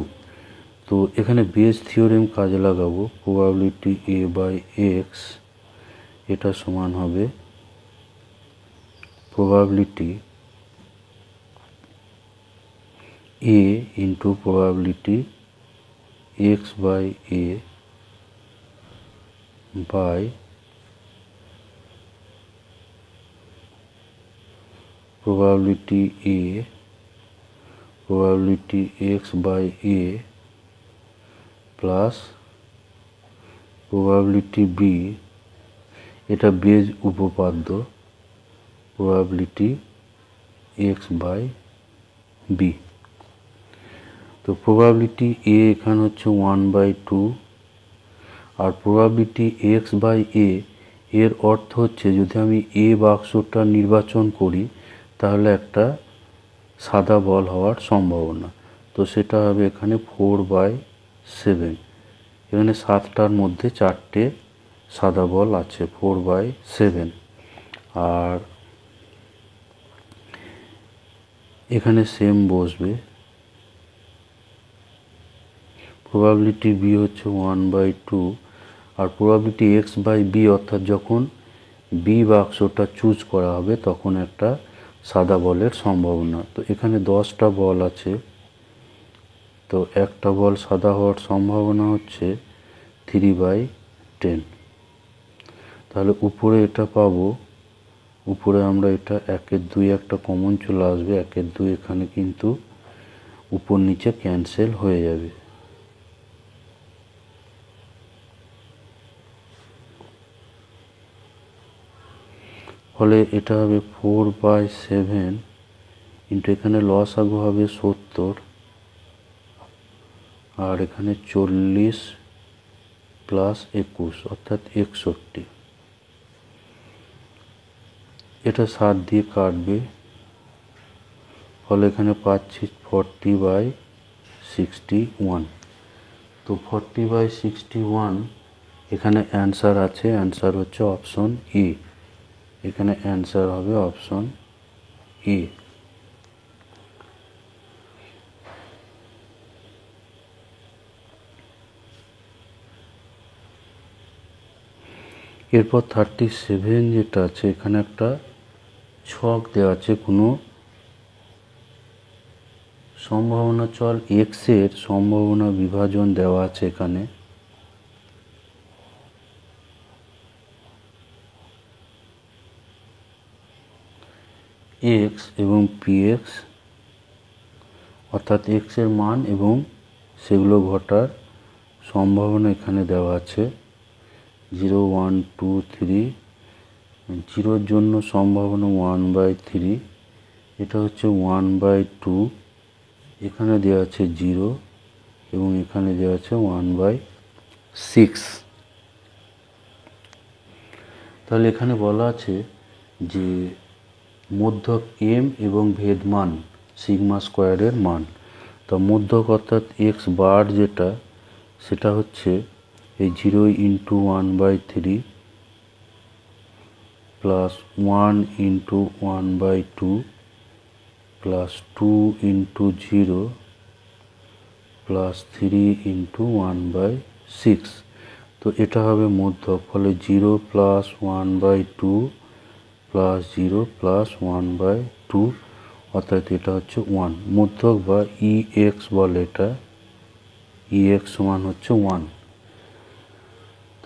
Speaker 1: তো এখানে বেস থিওরেম কাজে লাগাবো। প্রবাবিলিটি এ বাই এক্স এটা সমান হবে probability A into probability x by A by probability A probability x by A plus probability B, এটা বেজ উপপাদ্য, probability x by B। তো probability A এখানে হচ্ছে 1/2 আর probability x by A এর অর্থ হচ্ছে যদি আমি A বাক্সটা নির্বাচন করি তাহলে একটা সাদা বল হওয়ার সম্ভাবনা। তো সেটা হবে এখানে 4/7। এখানে 7টার মধ্যে 4টে সাদা বল আছে, 4/7। আর এখানে সেম বসবে। প্রবাবিলিটি বি হচ্ছে 1/2 আর প্রবাবিলিটি এক্স বাই বি, অর্থাৎ যখন বি বাক্সটা চুজ করা হবে তখন একটা সাদা বলের সম্ভাবনা। তো এখানে 10টা বল আছে, তো একটা বল সাদা হওয়ার সম্ভাবনা হচ্ছে 3/10। তাহলে উপরে এটা পাবো, উপরে আমরা এটা 1-2 একটা কমন চলে আসবে, 1-2 এখানে কিন্তু উপর নিচে ক্যান্সেল হয়ে যাবে। ফলে এটা হবে 4/7 ইন্টু এখানে লসাগু হবে 70 আর এখানে 40 প্লাস 21 অর্থাৎ 61। এটা 7 দিয়ে কাটবে, ফলে এখানে পাচ্ছি 40/61। তো 40/61 এখানে অ্যান্সার আছে, অ্যান্সার হচ্ছে অপশন ই। এখানে অ্যান্সার হবে অপশন ই। এরপর 37 যেটা আছে, এখানে একটা ছক দেওয়া আছে, কোনো সম্ভাবনা চল এক্স এর সম্ভাবনা বিভাজন দেওয়া আছে। এখানে এক্স এবং পিএক্স, অর্থাৎ এক্স এর মান এবং সেগুলো ঘটার সম্ভাবনা এখানে দেওয়া আছে। 0, 1, 2, 3। 0-র জন্য সম্ভাবনা 1/3, এটা হচ্ছে 1/2। এখানে দেওয়া আছে 0 এবং এখানে দেওয়া আছে 1/6। তাহলে এখানে বলা আছে যে মধ্যক এম এবং ভেদ মান সিগমা স্কোয়ারের মান। তো মধ্যক অর্থাৎ এক্স বার যেটা, সেটা হচ্ছে এই 0 × 1/3 প্লাস 1 × 1/2 প্লাস 2 × 0 প্লাস 3 × 1/6। তো এটা হবে মধ্যক, ফলে 0 প্লাস 1/2 প্লাস 0 প্লাস 1/2 অর্থাৎ এটা হচ্ছে 1। মধ্যক বা ই এক্স বলে, এটা ই এক্স সমান হচ্ছে 1।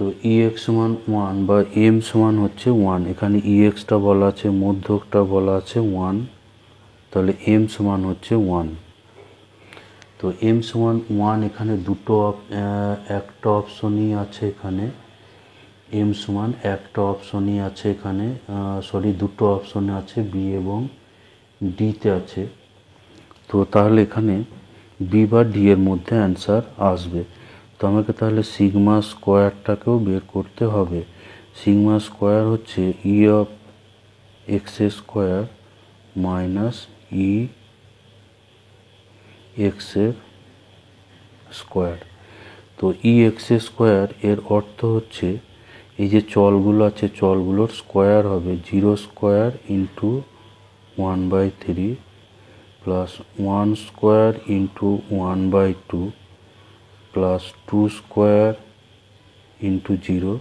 Speaker 1: তো ex সমান 1 বা m সমান হচ্ছে 1, এখানে exটা বলা আছে, মধ্যকটা বলা আছে 1, তাহলে m সমান হচ্ছে 1। তো m সমান 1, এখানে একটা অপশনই আছে, এখানে m সমান একটা অপশনই আছে, এখানে দুটো অপশন আছে, বি এবং ডিতে আছে। তো তাহলে এখানে বি বা ডি এর মধ্যে অ্যান্সার আসবে। তো আমাকে তাহলে সিগমা স্কোয়ারটাকেও বের করতে হবে। সিগমা স্কোয়ার হচ্ছে E of X square minus E এক্সের স্কোয়ার। তো ই এক্স স্কোয়ার এর অর্থ হচ্ছে এই যে চলগুলো আছে, চলগুলোর স্কোয়ার হবে 0 square into 1/3 plus 1 square into 1/2 plus 2 square into 0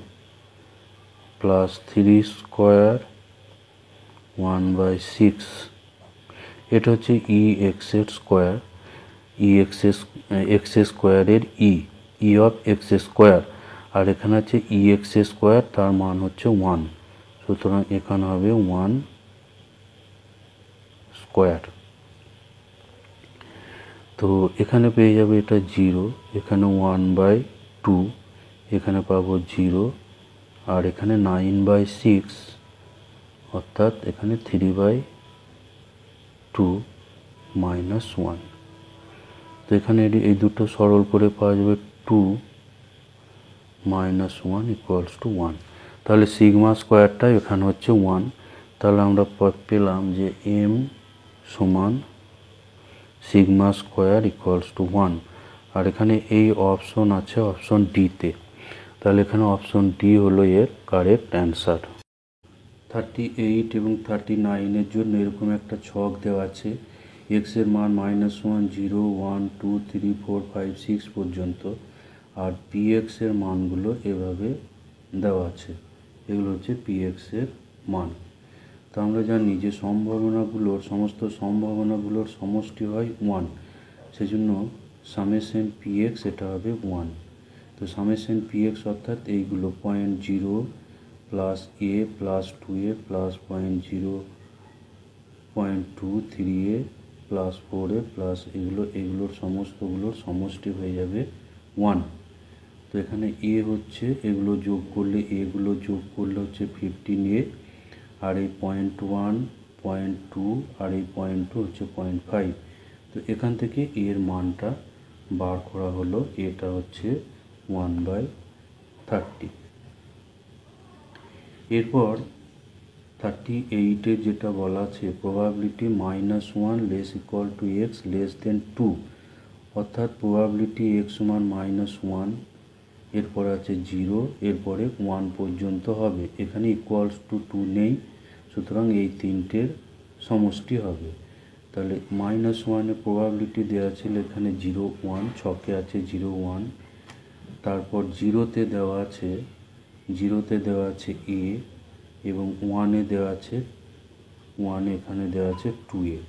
Speaker 1: plus 3 square 1/6। এটা হচ্ছে ই এক্সের স্কোয়ার, এক্স স্কোয়ারের ই অফ এক্স স্কোয়ার, আর এখানে আছে ই এক্স স্কোয়ার, তার মান হচ্ছে 1, সুতরাং এখানে হবে 1 স্কোয়ার। তো এখানে পেয়ে যাবে এটা 0, এখানে 1/2, এখানে পাবো 0, আর এখানে 9/6 অর্থাৎ এখানে 3/2 মাইনাস 1। তো এখানে এই দুটো সরল করে পাওয়া যাবে 2 মাইনাস 1 ইকুয়ালস টু 1। তাহলে সিগমা স্কোয়ারটা এখানে হচ্ছে 1। তাহলে আমরা পেলাম যে এম সমান সিগমা স্কোয়ার ইকুয়ালস টু 1। আর এখানে এই অপশন আছে অপশন ডিতে, তাহলে এখানে অপশন ডি হলো এর কারেক্ট অ্যান্সার। 38 এবং 39-এর জন্য এরকম একটা ছক দেওয়া আছে। এক্সের মান -1, 0, 1, 2, 3, 4, 5, 6 পর্যন্ত, আর পি এক্সের মানগুলো এভাবে দেওয়া আছে। এগুলো হচ্ছে পি এক্সের মান। তো আমরা জানি যে সমস্ত সম্ভাবনাগুলোর সমষ্টি হয় 1, সেজন্য সামেশন পি এক্স এটা হবে 1। তো সামেশন পি এক্স অর্থাৎ এইগুলো 0.0 plus A plus 2a plus 0.2 3a plus 4a plus এগুলোর সমস্তগুলোর সমষ্টি হয়ে যাবে 1। তো এখানে এ হচ্ছে এগুলো যোগ করলে হচ্ছে 15a, আর এই 0.1, 0.2 আর এই 0.2 হচ্ছে 0.5। তো এখান থেকে এর মানটা বার করা হলো, এটা হচ্ছে 1/30। এরপর 38-এ যেটা বলা আছে probability -1 less equal to x less than 2, অর্থাৎ প্রবাবিলিটি এক্স সমান -1, এরপরে আছে 0, এরপরে 1 পর্যন্ত হবে। এখানে ইকুয়ালস টু 2 নেই, সুতরাং এই তিনটের সমষ্টি হবে। তাহলে -1-এর প্রবাবিলিটি দেওয়া ছিল এখানে 0, 1, ছকে আছে 0, 1, তারপর 0-তে দেওয়া আছে এ, এবং 1-এ দেওয়া আছে 1, এখানে দেওয়া আছে 2a।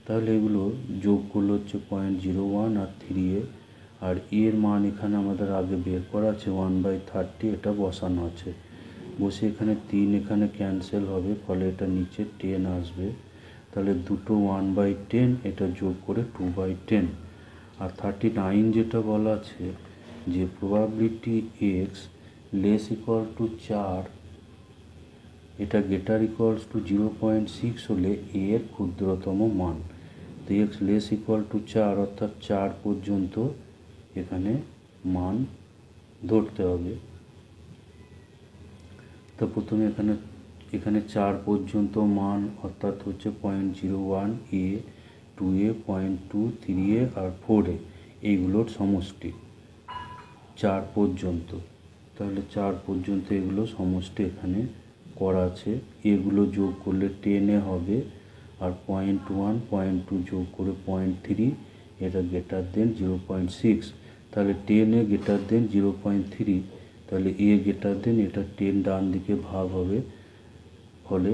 Speaker 1: তাহলে এগুলো যোগ করলে হচ্ছে 0.01 আর 3a, আর এর মান এখানে আমাদের আগে বের করা আছে 1/30, এটা বসানো আছে। বসে এখানে 3 এখানে ক্যান্সেল হবে, ফলে এটা নিচে 10 আসবে। তাহলে দুটো 1/10, এটা যোগ করে 2/10। আর 39 যেটা বলা আছে যে probability x less equal to 4, এটা গ্রেটার ইকুয়ালস টু 0.6 হলে এর ক্ষুদ্রতম মান। তো এক্স লেস ইকুয়াল টু 4 অর্থাৎ 4 পর্যন্ত এখানে মান ধরতে হবে। তো প্রথমে এখানে 4 পর্যন্ত মান অর্থাৎ হচ্ছে 0.01 এ, 2a, 0.2, 3a আর 4a, এইগুলোর সমষ্টি 4 পর্যন্ত। তাহলে 4 পর্যন্ত এগুলো সমষ্টি এখানে করা আছে। এগুলো যোগ করলে 10 হবে, আর 0.1, 0.2 যোগ করে 0.3, এটা গ্রেটার দেন 0.6। তাহলে 10 গ্রেটার দেন 0.3, তাহলে এ গ্রেটার দেন, এটা 10 ডান দিকে ভাগ হবে, ফলে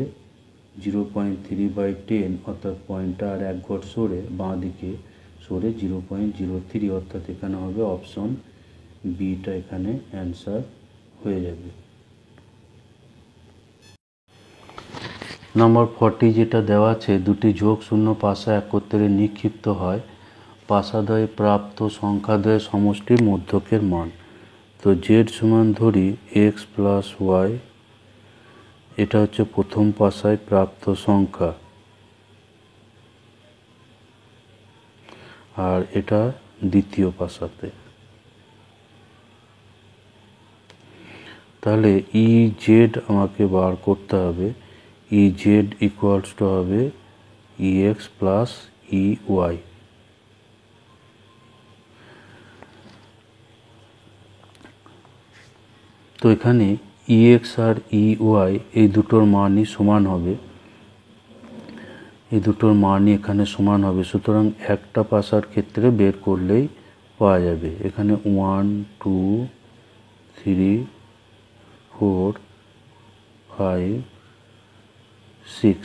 Speaker 1: 0.3/10 অর্থাৎ পয়েন্টটা আর এক ঘর সরে বাঁ দিকে সরে 0.03, অর্থাৎ এখানে হবে অপশন বিটা এখানে অ্যান্সার হয়ে যাবে। নম্বর 40 যেটা দেওয়া আছে, দুটি যোগ শূন্য পাশা একত্রে নিক্ষিপ্ত হয়, পাশাদ্বয়ে প্রাপ্ত সংখ্যাদ্বয়ের সমষ্টির মধ্যকের মান। তো জেড সমান ধরি এক্স প্লাস ওয়াই, এটা হচ্ছে প্রথম পাশায় প্রাপ্ত সংখ্যা, আর এটা দ্বিতীয় পাশাতে। তাহলে ই জেড আমাকে বার করতে হবে। ই জেড ইকুয়ালস টু হবে ই এক্স প্লাস ই ওয়াই। তো এখানে ই এক্স আর ই ওয়াই এই দুটোর মানই সমান হবে, এই দুটোর মানই এখানে সমান হবে। সুতরাং একটা পাশার ক্ষেত্রে বের করলেই পাওয়া যাবে। এখানে 1 2 3 4 5 6।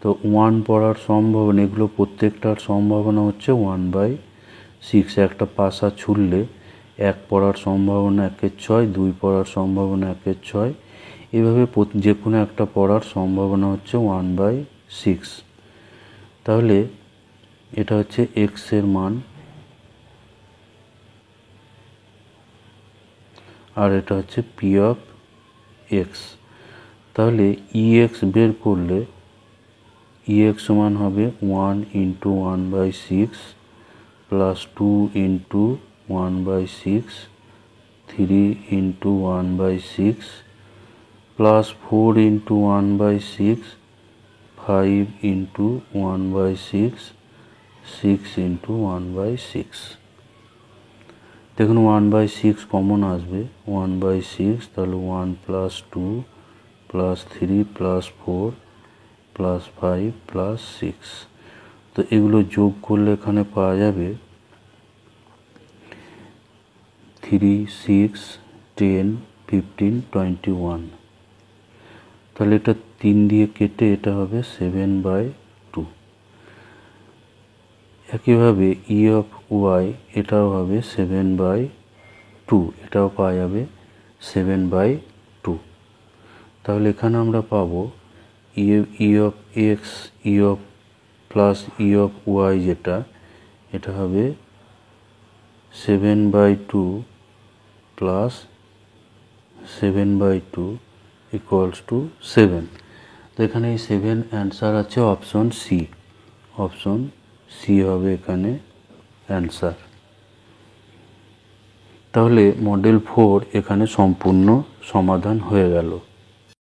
Speaker 1: তো 1 পড়ার সম্ভাবনা, এগুলো প্রত্যেকটার সম্ভাবনা হচ্ছে 1/6। একটা পাশা ছুড়লে 1 পড়ার সম্ভাবনা 1/6, 2 পড়ার সম্ভাবনা 1/6, এভাবে যে কোনো একটা পড়ার সম্ভাবনা হচ্ছে 1/6। তাহলে এটা হচ্ছে এক্স এর মান, আর এটা হচ্ছে পি অফ এক্স। তাহলে ই এক্স বের করলে ই এক্স সমান হবে 1 × 1/6 প্লাস 2 × 1/6, 3 × 1/6 প্লাস 4 × 1/6, 5 × 1/6, 6 × 1/6। দেখুন 1/6 কমন আসবে, 1/6, তাহলে 1 plus 2 plus 3 plus 4 plus 5 plus 6। তো এগুলো যোগ করলে এখানে পাওয়া যাবে 3 6 10 15 21। তাহলে এটা 3 দিয়ে কেটে এটা হবে 7/2। একইভাবে ই অফ ওয়াই এটাও হবে 7/2, এটাও পাওয়া যাবে 7/2। তাহলে এখানে আমরা পাবো E of x E of plus E of y, যেটা এটা হবে 7/2 প্লাস 7/2 ইকুয়ালস টু 7। তো এখানে এই 7 অ্যান্সার আছে অপশন সি। অপশন সি হবে এখানে অ্যান্সার। তাহলে মডেল 4 এখানে সম্পূর্ণ সমাধান হয়ে গেল।